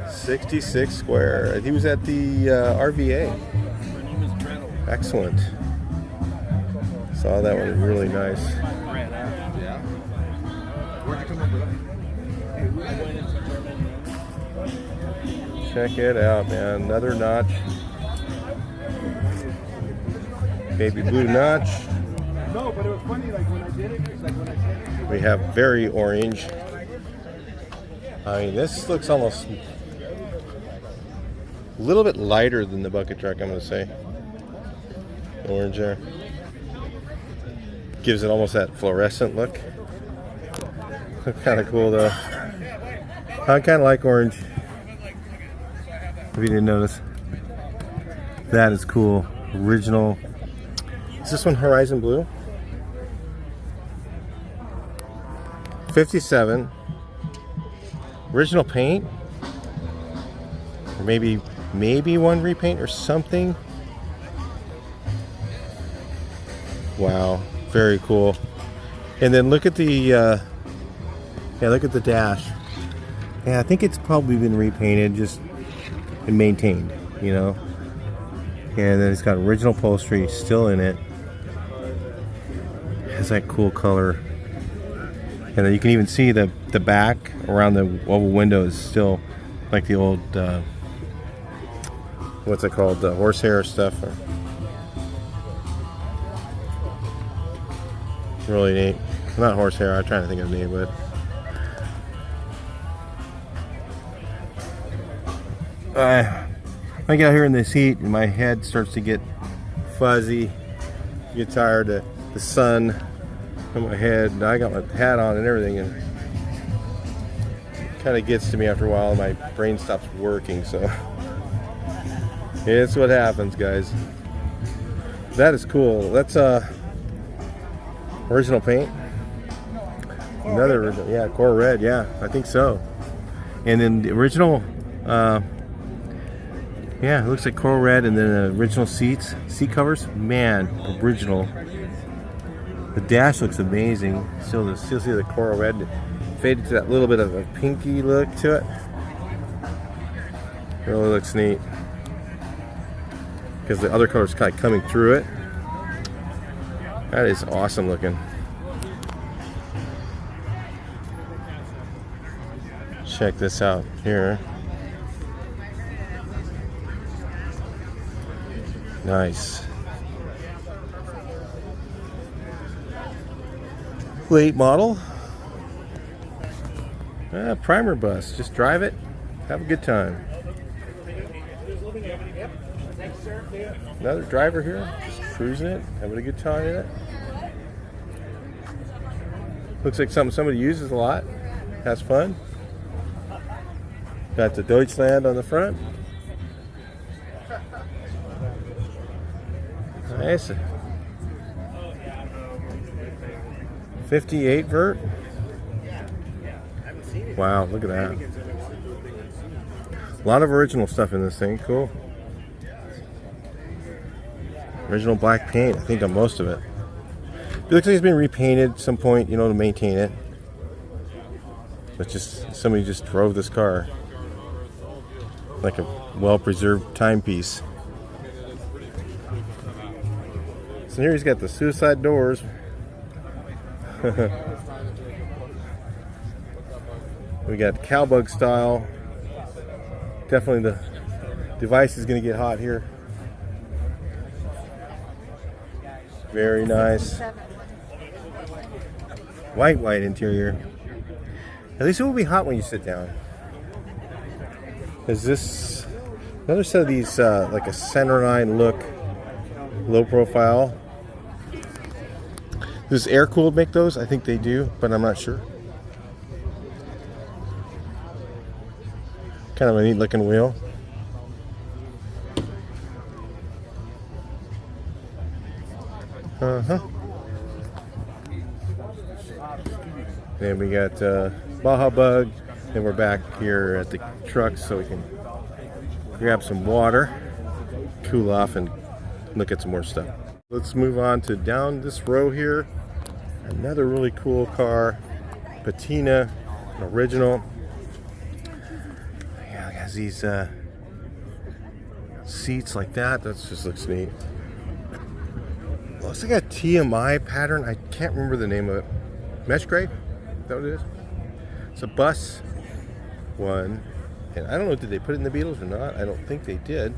$66 square. He was at the RVA. Excellent. Saw that one, really nice. Yeah. Where'd you come up with that? Check it out, man. Another notch. Baby blue notch. No, but it was funny, like when I did it, it's like when I said it. We have very orange. I mean, this looks almost a little bit lighter than the bucket truck, I'm going to say. The orange there. Gives it almost that fluorescent look. Kind of cool, though. I kind of like orange. If you didn't notice. That is cool. Original. Is this one Horizon Blue? 57. Original paint. Or maybe one repaint or something. Wow, very cool. And then look at the look at the dash. Yeah, I think it's probably been repainted just and maintained, you know. And then it's got original upholstery still in it. Has that cool color. And then you can even see the back around the oval window is still like the old what's it called, the horsehair stuff. Really neat. Not horsehair, I'm trying to think of the name, but I get out here in this heat and my head starts to get fuzzy, get tired of the sun on my head, and I got my hat on and everything, and it kind of gets to me after a while and my brain stops working, so it's what happens, guys. That is cool. That's original paint. Another original, yeah, Coral Red, yeah, I think so. And then the original, yeah, it looks like Coral Red, and then the original seat covers. Man, original. The dash looks amazing. Still see the Coral Red faded to that little bit of a pinky look to it. Really looks neat because the other color's kind of coming through it. That is awesome looking. Check this out here. Nice. Late model. Primer bus. Just drive it. Have a good time. Another driver here. Just cruising it. Having a good time in it. Looks like something somebody uses a lot. Has fun. Got the Deutschland on the front. Nice. 58 vert. Wow, look at that. A lot of original stuff in this thing. Cool. Original black paint, I think, on most of it. It looks like it's been repainted at some point, you know, to maintain it. But just somebody just drove this car like a well-preserved timepiece. So here he's got the suicide doors. We got cowbug style. Definitely the device is going to get hot here. Very nice. White interior. At least it will be hot when you sit down. Is this another set of these like a centerline look, low profile? Does air cooled make those? I think they do, but I'm not sure. Kind of a neat looking wheel. Then we got Baja Bug, and we're back here at the truck so we can grab some water, cool off, and look at some more stuff. Let's move on to down this row here. Another really cool car, Patina, original. Yeah, it has these seats like that. That just looks neat. Looks like a TMI pattern. I can't remember the name of it. Mesh gray? Is that what it is? It's a bus one. And I don't know, did they put it in the Beetles or not? I don't think they did.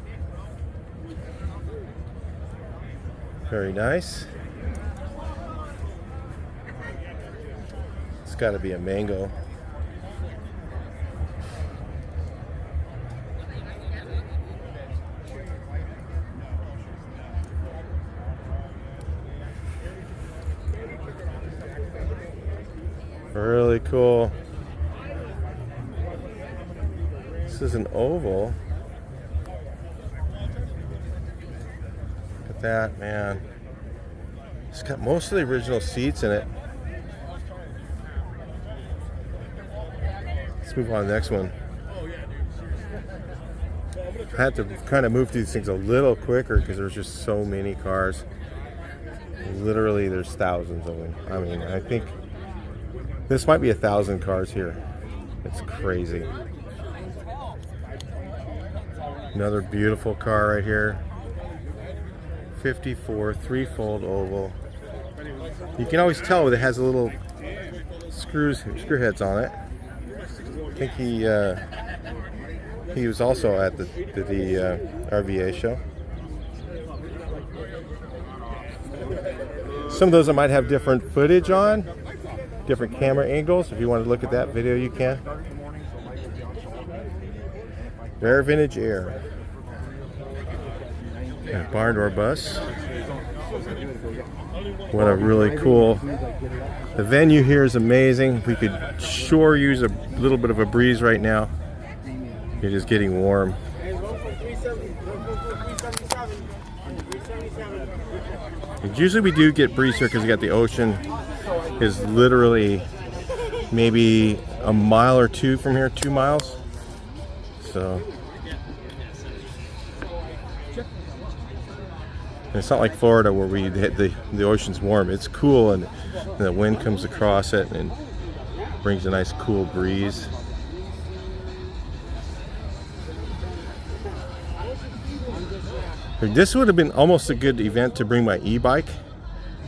Very nice. It's got to be a mango. Really cool. This is an oval. Look at that, man. It's got most of the original seats in it. Let's move on to the next one. I had to kind of move these things a little quicker because there's just so many cars. Literally, there's thousands of them. I mean, I think this might be 1,000 cars here. It's crazy. Another beautiful car right here. 54, three-fold oval. You can always tell that it has a little screw heads on it. I think he was also at the RVA show. Some of those I might have different footage on, different camera angles. If you want to look at that video, you can. Rare vintage air. And barn door bus. What a really cool. The venue here is amazing. We could sure use a little bit of a breeze right now. It is getting warm. Usually we do get breeze here because we got the ocean is literally maybe a mile or two from here, 2 miles. So and it's not like Florida where we hit the ocean's warm. It's cool and the wind comes across it and brings a nice cool breeze. This would have been almost a good event to bring my e-bike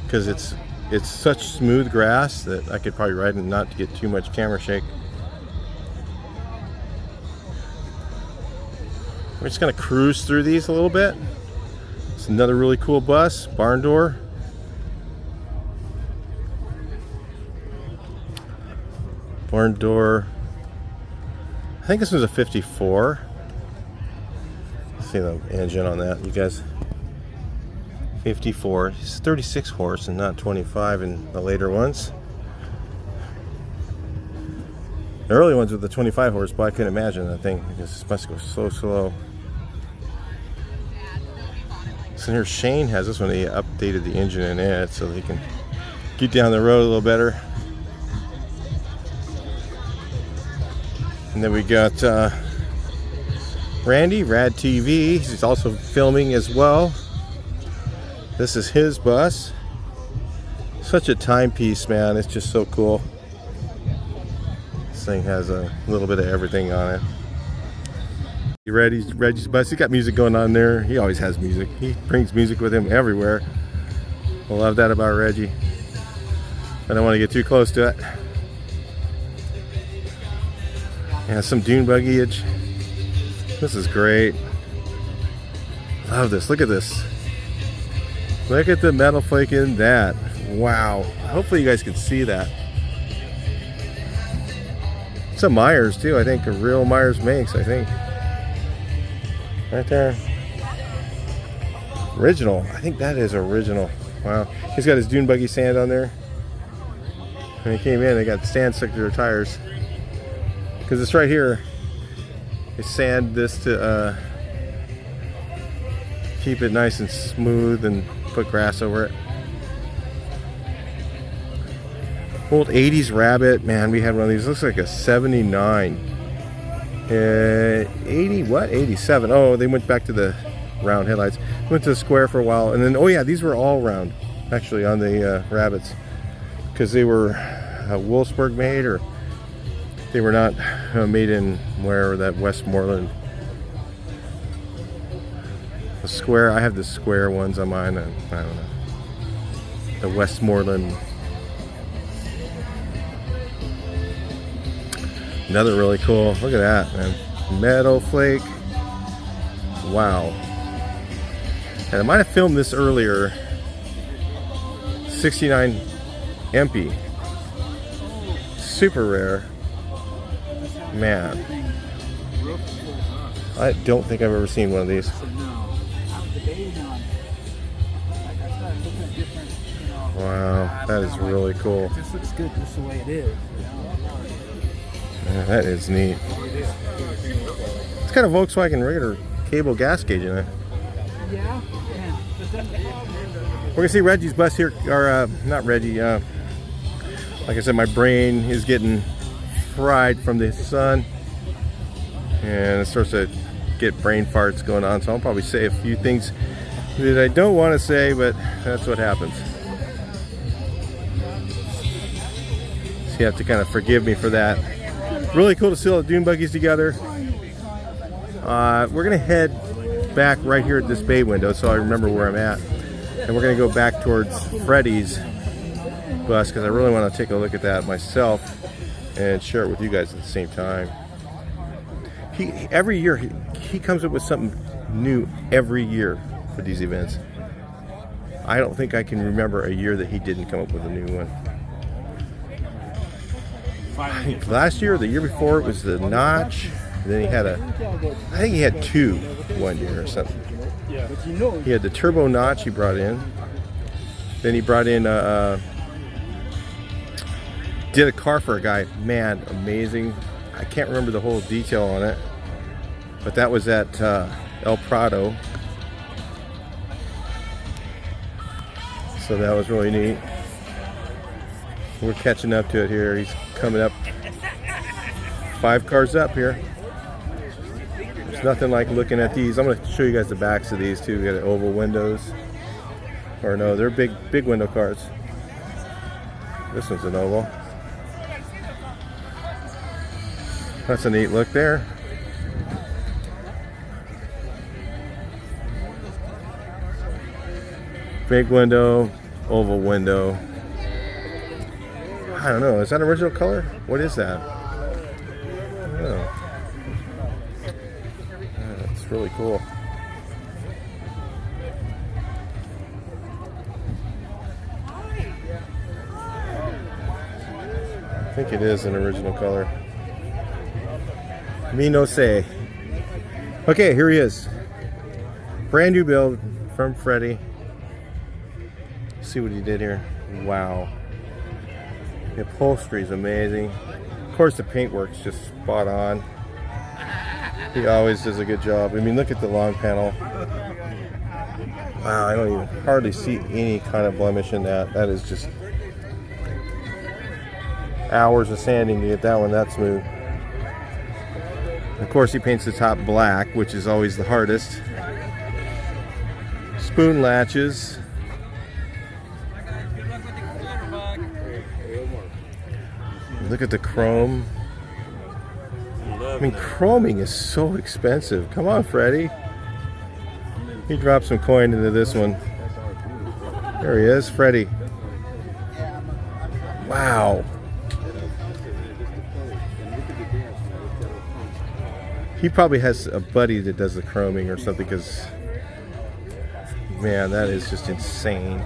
because it's such smooth grass that I could probably ride and not get too much camera shake. We're just gonna cruise through these a little bit. It's another really cool bus, barn door. Barn door. I think this was a 54. See the engine on that, you guys. 54. It's 36 horse and not 25 in the later ones. The early ones with the 25 horse, but I couldn't imagine that thing because it must go so slow. So here Shane has this one. He updated the engine in it so he can get down the road a little better. And then we got Randy, Rad TV. He's also filming as well. This is his bus. Such a timepiece, man. It's just so cool. This thing has a little bit of everything on it. Reggie's bus. He's got music going on there. He always has music. He brings music with him everywhere. I love that about Reggie. I don't want to get too close to it. Yeah, some dune buggyage. This is great. Love this. Look at this. Look at the metal flake in that. Wow. Hopefully you guys can see that. It's a Myers too. I think a real Myers makes, I think. Right there. Original. I think that is original. Wow. He's got his dune buggy sand on there. When he came in, they got sand stuck to their tires. Because it's right here. They sand this to keep it nice and smooth and put grass over it. Old 80s Rabbit. Man, we had one of these. Looks like a 79. 80 what? 87. Oh, they went back to the round headlights. Went to the square for a while, and then oh yeah, these were all round actually on the Rabbits, because they were Wolfsburg made, or they were not made in where that Westmoreland. The square. I have the square ones on mine. I don't know. The Westmoreland. Another really cool. Look at that, man. Metal Flake. Wow. And I might have filmed this earlier. 69 MP. Super rare. Man. I don't think I've ever seen one of these. Wow, that is really cool. It just looks good just the way it is. Man, that is neat. It's got a Volkswagen regular cable gas gauge in it. Yeah. We're gonna see Reggie's bus here, or not Reggie. Like I said, my brain is getting fried from the sun, and it starts to get brain farts going on. So I'll probably say a few things that I don't want to say, but that's what happens. So you have to kind of forgive me for that. Really cool to see all the dune buggies together. We're gonna head back right here at this bay window, so I remember where I'm at, and we're gonna go back towards Freddie's bus because I really want to take a look at that myself and share it with you guys at the same time. Every year he comes up with something new every year for these events. I don't think I can remember a year that he didn't come up with a new one. I think last year or the year before it was the notch. Then he had I think he had two one year or something. He had the turbo notch he brought in. Then he brought in did a car for a guy. Man, amazing. I can't remember the whole detail on it, but that was at El Prado. So that was really neat. We're catching up to it here. He's coming up 5 cars up here. There's nothing like looking at these. I'm going to show you guys the backs of these too. We got oval windows. Or no, they're big window cars. This one's an oval. That's a neat look there. Big window, oval window. I don't know. Is that original color? What is that? I don't know. That's really cool. I think it is an original color. Me no say. Okay, here he is. Brand new build from Freddie. See what he did here. Wow. The upholstery is amazing. Of course, the paintwork's just spot on. He always does a good job. I mean, look at the long panel. Wow, I don't even hardly see any kind of blemish in that. That is just hours of sanding to get that one that smooth. Of course, he paints the top black, which is always the hardest. Spoon latches. Look at the chrome. I mean, chroming is so expensive. Come on, Freddie. He dropped some coin into this one. There he is, Freddie. Wow. He probably has a buddy that does the chroming or something, because, man, that is just insane.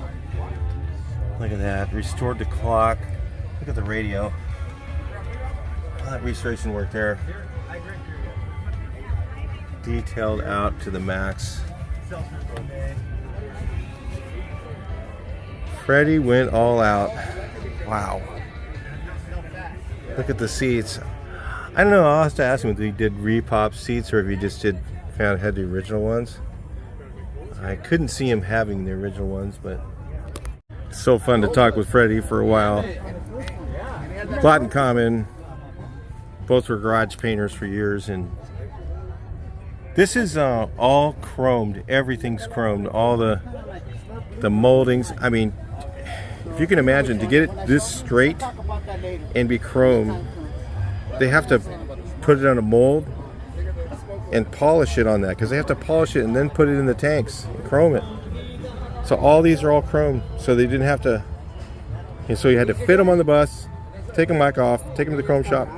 Look at that. Restored the clock. Look at the radio. All that restoration work there. Detailed out to the max. Freddie went all out. Wow. Look at the seats. I don't know, I'll have to ask him if he did repop seats or if he just had the original ones. I couldn't see him having the original ones, but it's so fun to talk with Freddie for a while. a lot in common. Both were garage painters for years, and this is all chromed. Everything's chromed. All the moldings. I mean, if you can imagine, to get it this straight and be chrome, they have to put it on a mold and polish it on that, because they have to polish it and then put it in the tanks and chrome it. So all these are all chrome, so they didn't have to. And so you had to fit them on the bus, take them back off, take them to the chrome shop,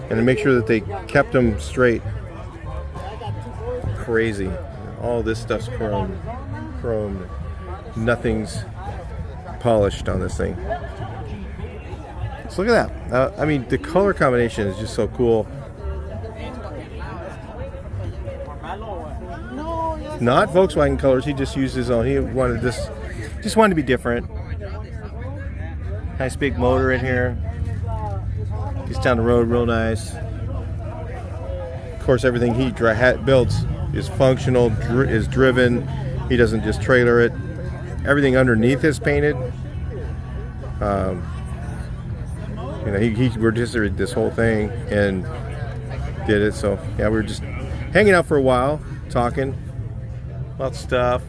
and to make sure that they kept them straight. Crazy. All this stuff's chromed. Nothing's polished on this thing. So look at that. I mean, the color combination is just so cool. Not Volkswagen colors. He just used his own. He wanted this. Just wanted to be different. Nice big motor in here. He's down the road real nice. Of course, everything he builds is functional, is driven. He doesn't just trailer it. Everything underneath is painted. You know, he rotisserie this whole thing and did it. So yeah, we were just hanging out for a while, talking about stuff,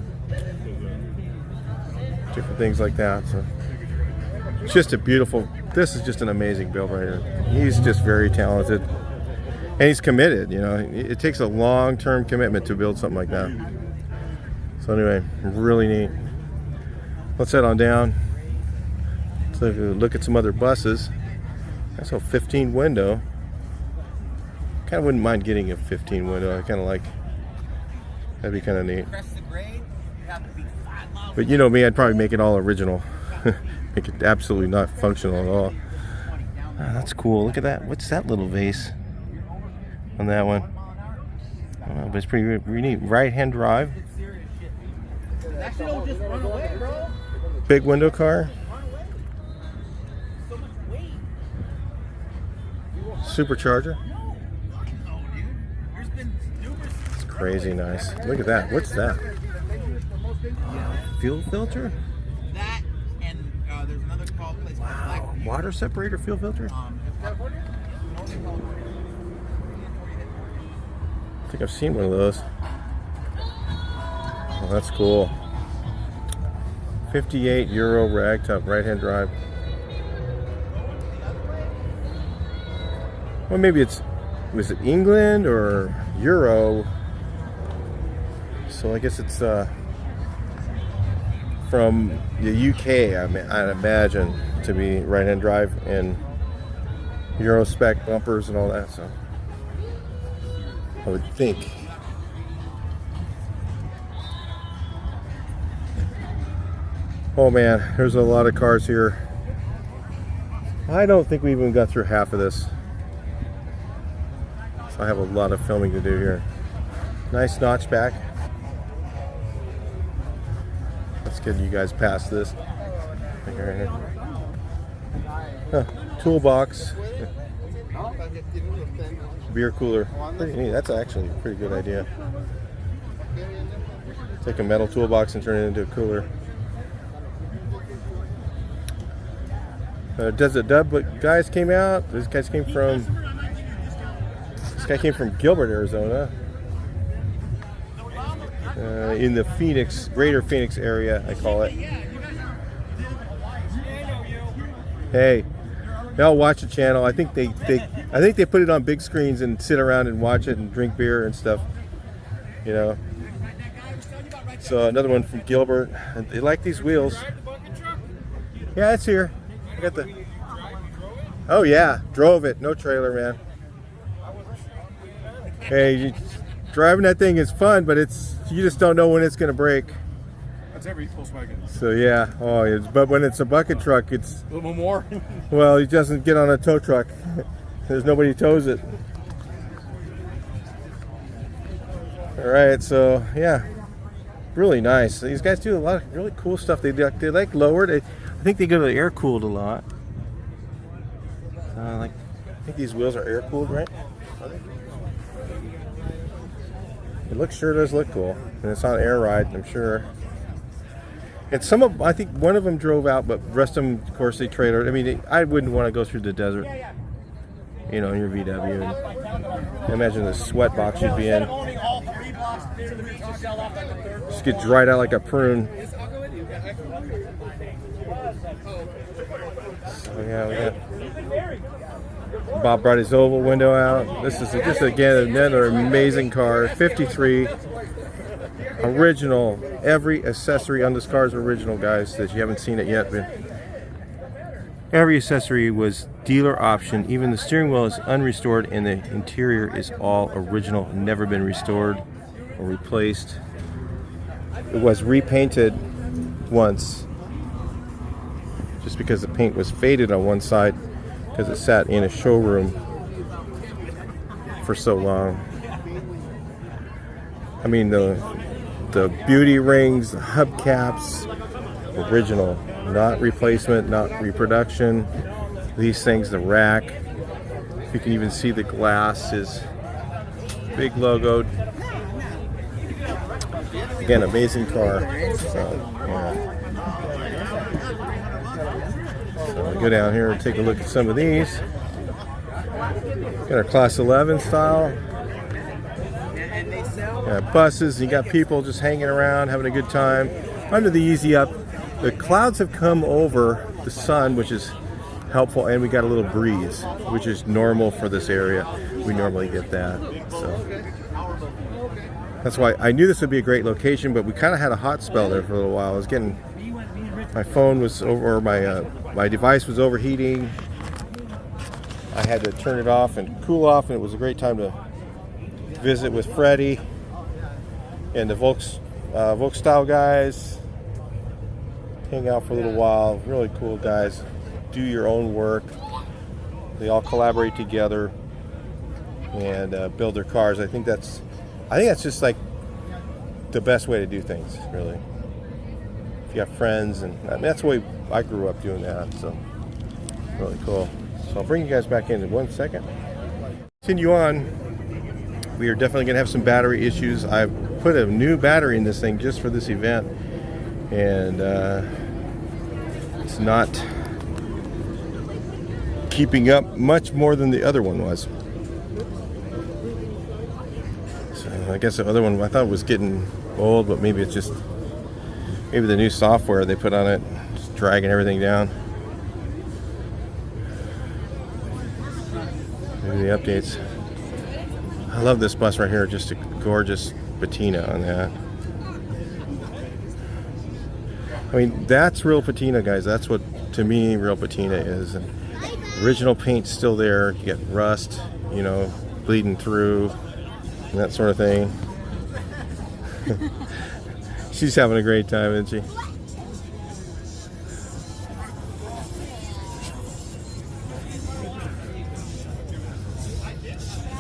different things like that. So it's just a beautiful. This is just an amazing build right here. He's just very talented, and he's committed. You know, it takes a long-term commitment to build something like that. So anyway, really neat. Let's head on down. Let's look at some other buses. That's a 15 window. Kind of wouldn't mind getting a 15 window. I kind of like. That'd be kind of neat. But you know me, I'd probably make it all original. Make it absolutely not functional at all. Oh, that's cool. Look at that. What's that little vase on that one? I don't know, but it's pretty neat. Right-hand drive. Big window car. Supercharger. It's crazy nice. Look at that. What's that? Fuel filter? That and there's another called place called Wow. Water separator fuel filter? I think I've seen one of those. Oh, that's cool. 58 Euro ragtop right-hand drive. Well, maybe was it England or Euro? So I guess it's from the UK, I'd imagine, to be right-hand drive and Euro spec bumpers and all that. So I would think. Oh man, there's a lot of cars here. I don't think we even got through half of this. So I have a lot of filming to do here. Nice notchback. Let's get you guys past this. Right here. Huh. Toolbox. Beer cooler. Pretty neat. That's actually a pretty good idea. Take a metal toolbox and turn it into a cooler. Desert Dub guys came out. This guy came from Gilbert, Arizona. In the greater Phoenix area, I call it. Hey, y'all watch the channel. I think they put it on big screens and sit around and watch it and drink beer and stuff. You know. So another one from Gilbert. And they like these wheels. Yeah, it's here. I got the. Oh yeah, drove it. No trailer, man. Hey, driving that thing is fun, but you just don't know when it's gonna break. That's every Volkswagen. So yeah, but when it's a bucket truck, it's A little more. well, it doesn't get on a tow truck. There's nobody who tows it. All right, so yeah, really nice. These guys do a lot of really cool stuff. They like lowered. I think they go to air cooled a lot. I think these wheels are air cooled, right? Are they? It sure does look cool, and it's on air ride, I'm sure. And some of, I think one of them drove out, but the rest of them, of course, they trailered. I mean, I wouldn't want to go through the desert, you know, in your VW. And imagine the sweat box you'd be in. Just get dried out like a prune. So yeah, we got Bob brought his oval window out. This is just again another amazing car. 53. Original. Every accessory on this car is original, guys, that you haven't seen it yet. But every accessory was dealer option. Even the steering wheel is unrestored, and the interior is all original, never been restored or replaced. It was repainted once, just because the paint was faded on one side, because it sat in a showroom for so long. I mean, the beauty rings, the hubcaps, original, not replacement, not reproduction. These things, the rack, if you can even see the glass is big logoed. Again, amazing car. So, yeah. So we go down here and take a look at some of these. Got our Class 11 style. Buses, you got people just hanging around, having a good time. Under the easy up, the clouds have come over the sun, which is helpful, and we got a little breeze, which is normal for this area. We normally get that. So that's why I knew this would be a great location, but we kind of had a hot spell there for a little while. I was getting, my phone was over, or my device was overheating. I had to turn it off and cool off, and it was a great time to visit with Freddie and the Volksstyle guys. Hang out for a little while. Really cool guys. Do your own work. They all collaborate together and build their cars. I think that's just like the best way to do things, really. If you have friends, and I mean, that's the way I grew up doing that. So really cool. So I'll bring you guys back in 1 second. Continue on. We are definitely going to have some battery issues. I put a new battery in this thing just for this event, and it's not keeping up much more than the other one was. So I guess the other one I thought was getting old, but maybe it's just maybe the new software they put on it is dragging everything down. Maybe the updates. I love this bus right here, just a gorgeous patina on that. I mean, that's real patina, guys. That's what, to me, real patina is. And original paint's still there. You get rust, you know, bleeding through, and that sort of thing. She's having a great time, isn't she?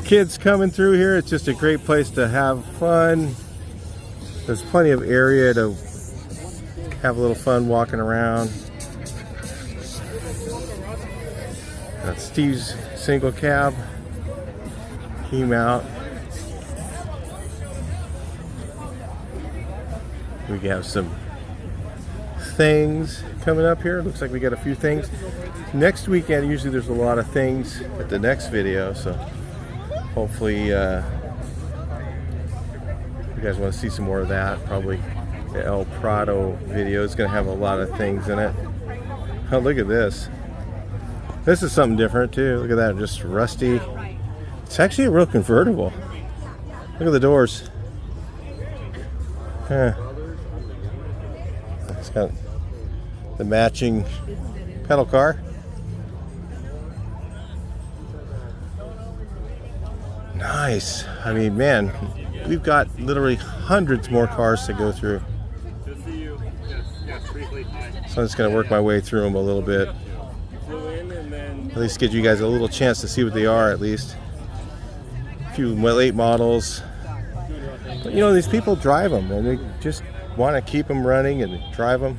Kids coming through here, it's just a great place to have fun. There's plenty of area to have a little fun walking around. That's Steve's single cab. Came out. We have some things coming up here. Looks like we got a few things. Next weekend, usually there's a lot of things at the next video, so hopefully you guys want to see some more of that. Probably the El Prado video is going to have a lot of things in it. Oh, look at this. This is something different too. Look at that, just rusty. It's actually a real convertible. Look at the doors. Huh. It's got the matching pedal car. Nice. I mean, man, we've got literally hundreds more cars to go through. So I'm just going to work my way through them a little bit. At least give you guys a little chance to see what they are, at least. A few late models. But, you know, these people drive them, and they just want to keep them running and drive them.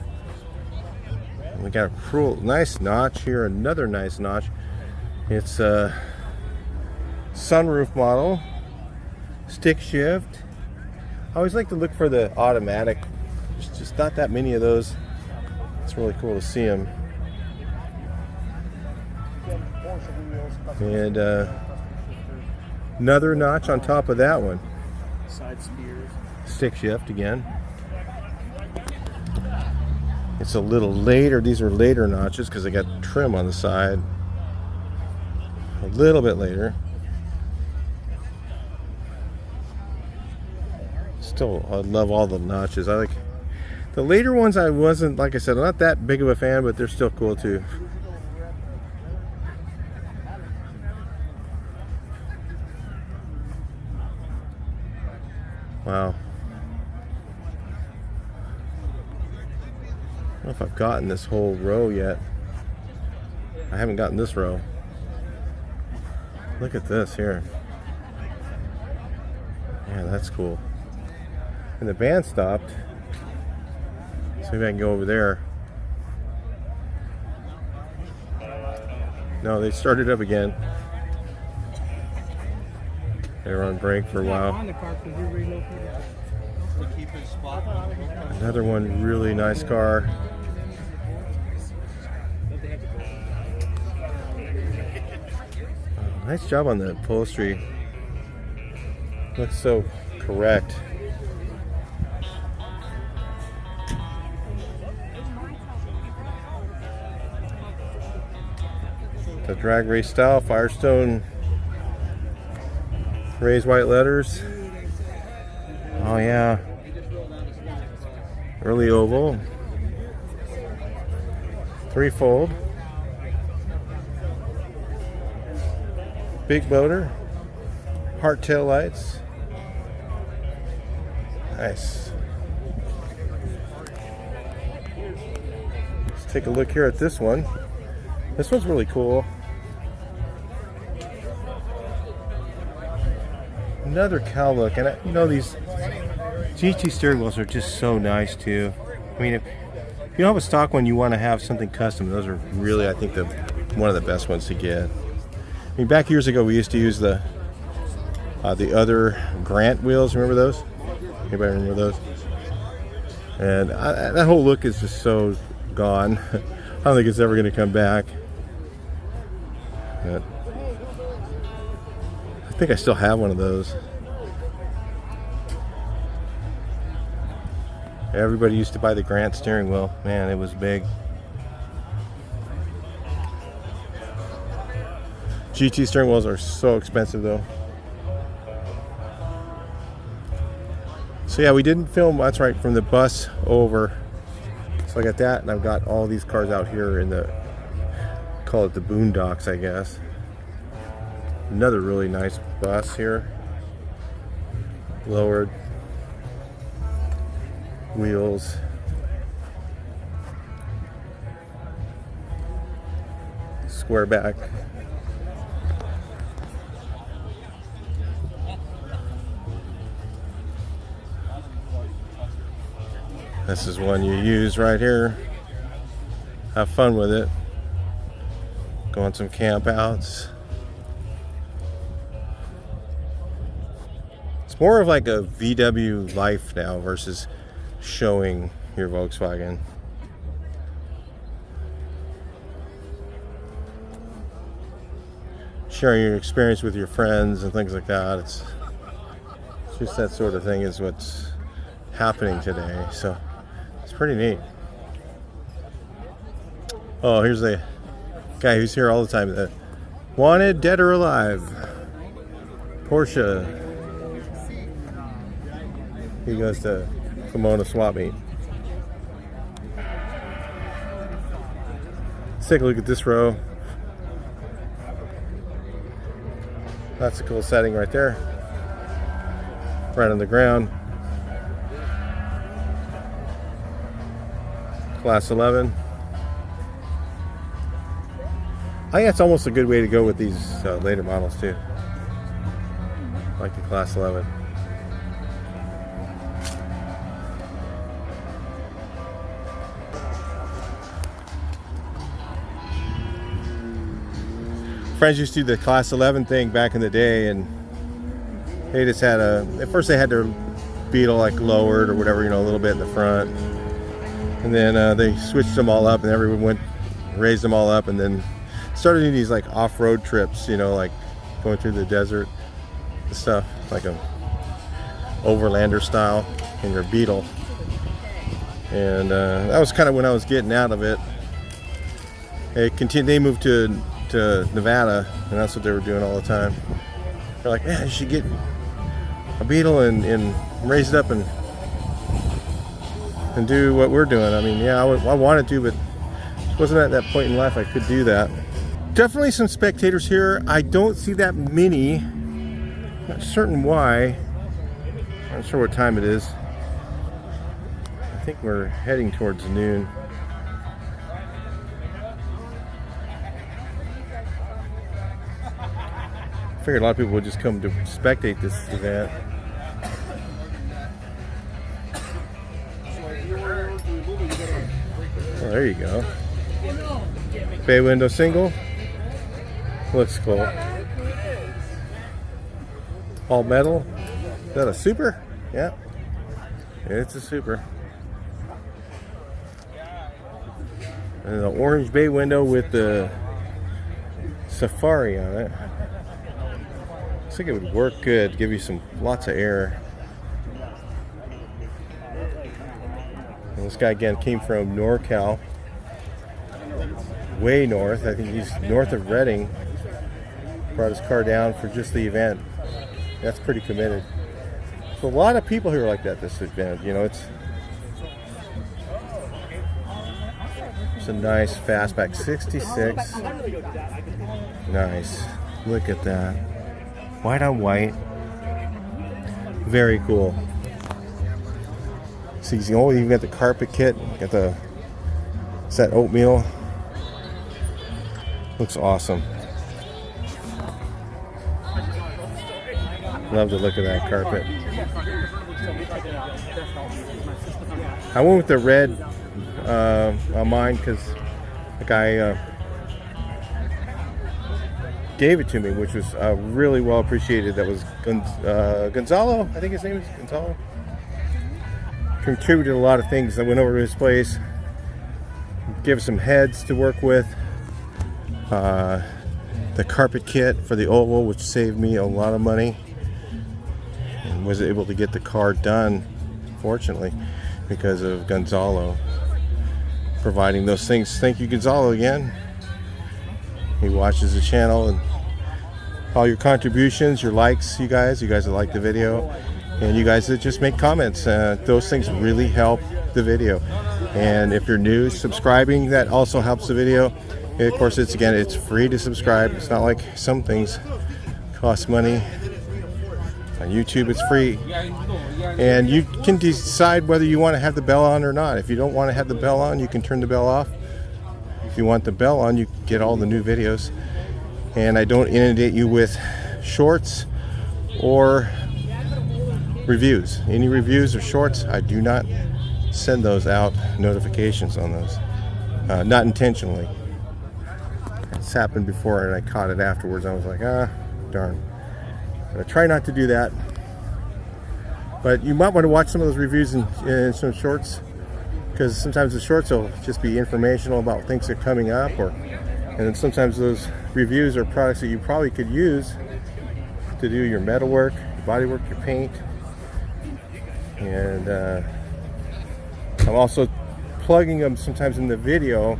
And we got a cool, nice notch here, another nice notch. It's a sunroof model, stick shift. I always like to look for the automatic. It's just not that many of those. It's really cool to see them. And another notch on top of that one. Side spears. Stick shift again. It's a little later. These are later notches because they got trim on the side. A little bit later. Still, I love all the notches. I like the later ones. I wasn't, like I said, I'm not that big of a fan, but they're still cool too. Wow. I don't know if I've gotten this whole row yet. I haven't gotten this row. Look at this here. Yeah, that's cool. And the band stopped. So maybe I can go over there. No, they started up again. They were on break for a while. Another one, really nice car. Nice job on the upholstery. Looks so correct. The drag race style, Firestone, raised white letters. Oh yeah. Early oval. Threefold. Big motor. Heart tail lights. Nice. Let's take a look here at this one. This one's really cool. Another cow look, and you know these GT steering wheels are just so nice too. I mean, if you don't have a stock one, you want to have something custom. Those are really, I think, one of the best ones to get. I mean, back years ago, we used to use the other Grant wheels. Remember those? Anybody remember those? And that whole look is just so gone. I don't think it's ever going to come back. But I think I still have one of those. Everybody used to buy the Grant steering wheel. Man, it was big. GT steering wheels are so expensive though. So yeah, we didn't film, that's right, from the bus over. So I got that, and I've got all these cars out here in the, call it the boondocks, I guess. Another really nice bus here. Lowered wheels. Square back. This is one you use right here. Have fun with it. Go on some camp outs. It's more of like a VW life now versus showing your Volkswagen. Sharing your experience with your friends and things like that. It's just that sort of thing is what's happening today. So it's pretty neat. Oh, here's the guy who's here all the time. The wanted, dead or alive. Porsche. He goes to Pomona swap meet. Let's take a look at this row. That's a cool setting right there. Right on the ground. Class 11. I think that's almost a good way to go with these later models too. Like the Class 11. Friends used to do the Class 11 thing back in the day, and they just had at first they had their Beetle like lowered or whatever, you know, a little bit in the front. And then they switched them all up, and everyone raised them all up, and then started doing these like off-road trips, you know, like going through the desert and stuff, like a overlander style in your Beetle. And that was kind of when I was getting out of it. They moved to Nevada, and that's what they were doing all the time. They're like, man, you should get a Beetle and raise it up and do what we're doing. I mean, yeah, I wanted to, but it wasn't at that point in life I could do that. Definitely some spectators here. I don't see that many. Not certain why. Not sure what time it is. I think we're heading towards noon. I figured a lot of people would just come to spectate this event. Oh, there you go. Bay window single. Looks cool. All metal. Is that a Super? Yeah. It's a Super. And the orange bay window with the Safari on it. Looks like it would work good. Give you lots of air. And this guy again came from NorCal. Way north. I think he's north of Redding. Brought his car down for just the event. That's pretty committed. So a lot of people here like that this event. You know, it's a nice fastback 66. Nice. Look at that. White on white. Very cool. See, you know, you got the carpet kit. Got the set oatmeal. Looks awesome. Love the look of that carpet. I went with the red on mine because the guy gave it to me, which was really well appreciated. That was Gonzalo, I think his name is Gonzalo. Contributed a lot of things. I went over to his place, gave some heads to work with. The carpet kit for the oval, which saved me a lot of money, and was able to get the car done, fortunately, because of Gonzalo providing those things. Thank you, Gonzalo, again. He watches the channel, and all your contributions, your likes, you guys that like the video, and you guys that just make comments, those things really help the video. And if you're new, subscribing, that also helps the video. And of course, it's free to subscribe. It's not like some things cost money. On YouTube, it's free. And you can decide whether you want to have the bell on or not. If you don't want to have the bell on, you can turn the bell off. If you want the bell on, you get all the new videos. And I don't inundate you with shorts or reviews. Any reviews or shorts, I do not send those out, notifications on those. Not intentionally. It's happened before and I caught it afterwards. I was like, darn. But I try not to do that. But you might want to watch some of those reviews and some shorts, because sometimes the shorts will just be informational about things that are coming up, and then sometimes those reviews are products that you probably could use to do your metal work, your body work, your paint. And I'm also plugging them sometimes in the video,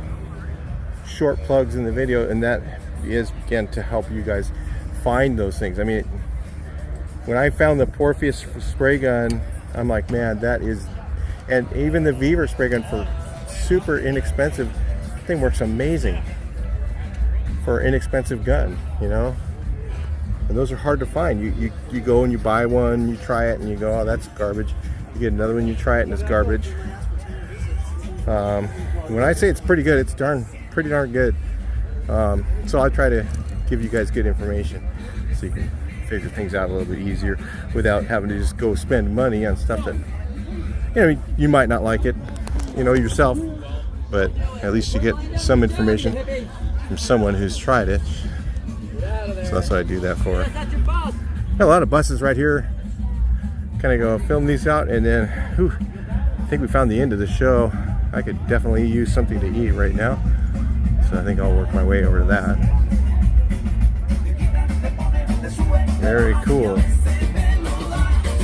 short plugs in the video, and that is again to help you guys find those things. I mean, when I found the Porpheus spray gun, I'm like, man, that is, and even the Beaver spray gun for super inexpensive, that thing works amazing for an inexpensive gun, you know. And those are hard to find. You go and you buy one, you try it, and you go, oh, that's garbage. You get another one, you try it, and it's garbage. When I say it's pretty good, it's pretty darn good. So I try to give you guys good information so you can figure things out a little bit easier without having to just go spend money on stuff that, you know, you might not like it, you know, yourself, but at least you get some information from someone who's tried it. So that's what I do that for. Got a lot of buses right here. Kind of go film these out, and then I think we found the end of the show. I could definitely use something to eat right now. So I think I'll work my way over to that. Very cool.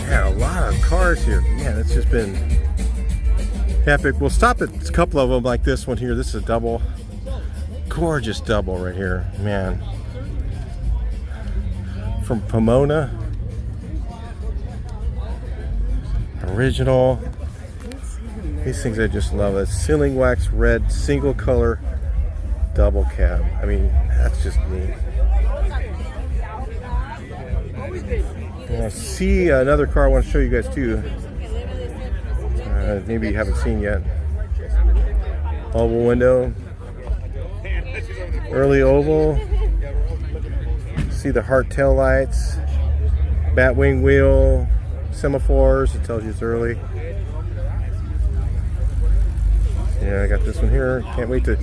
Yeah, a lot of cars here. Man, it's just been epic. We'll stop at a couple of them like this one here. This is a double. Gorgeous double right here. Man. From Pomona. Original. These things I just love. A sealing wax red single color double cab. I mean, that's just neat. And I see another car I want to show you guys too. Maybe you haven't seen yet. Oval window. Early oval. See the heart tail lights. Batwing wheel. Semaphores. It tells you it's early. Yeah, I got this one here. Can't wait to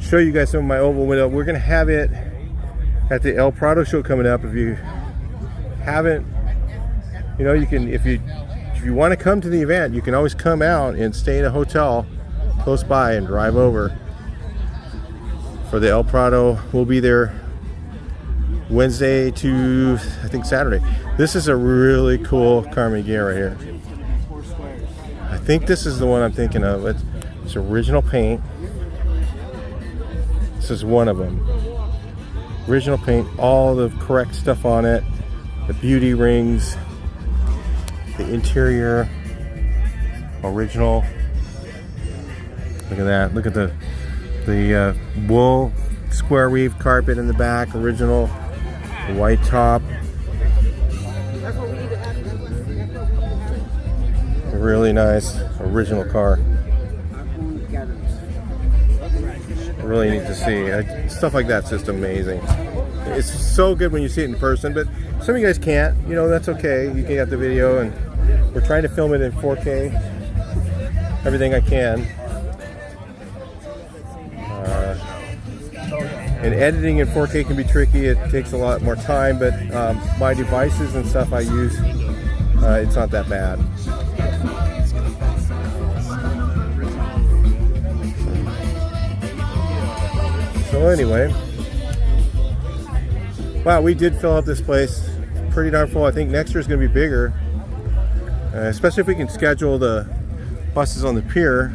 show you guys some of my oval window. We're gonna have it at the El Prado show coming up. If you haven't, you know, you can, if you want to come to the event, you can always come out and stay in a hotel close by and drive over for the El Prado. We'll be there Wednesday to, I think, Saturday. This is a really cool Karmann Ghia right here. I think this is the one I'm thinking of. It's original paint. This is one of them. Original paint, all the correct stuff on it. The beauty rings, the interior, original. Look at that. Look at the wool square weave carpet in the back, original. The white top. Really nice original car. Really neat to see. Stuff like that's just amazing. It's so good when you see it in person, but some of you guys can't. You know, that's okay. You can get the video, and we're trying to film it in 4K. Everything I can. And editing in 4K can be tricky. It takes a lot more time, but my devices and stuff I use, it's not that bad. So anyway, wow, we did fill up this place pretty darn full. I think next year is going to be bigger, especially if we can schedule the buses on the pier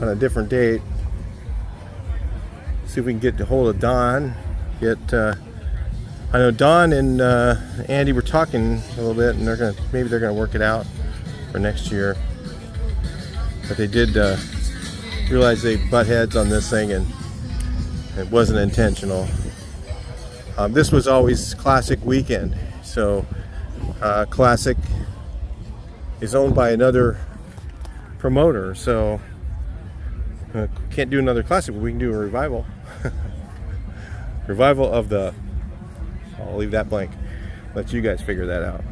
on a different date. See if we can get a hold of Don. I know Don and Andy were talking a little bit, and maybe they're gonna work it out for next year. But they did realize they butt heads on this thing, and it wasn't intentional. This was always Classic Weekend, so Classic is owned by another promoter, so can't do another Classic, but we can do a revival. Revival of the, I'll leave that blank, let you guys figure that out.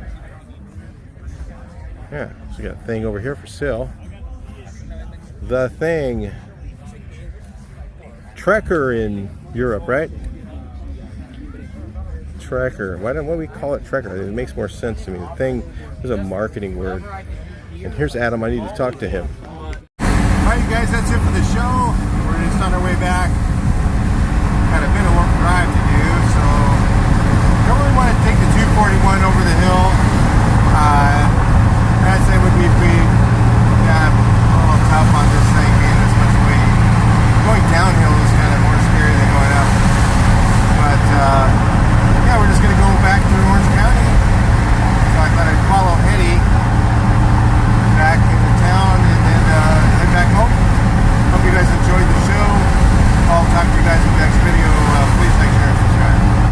Yeah, so we got a thing over here for sale. The Thing. Trekker in Europe, right? Trekker. Why don't we call it Trekker? It makes more sense to me. The Thing is a marketing word. And here's Adam. I need to talk to him. Alright, you guys, that's it for the show. We're just on our way back.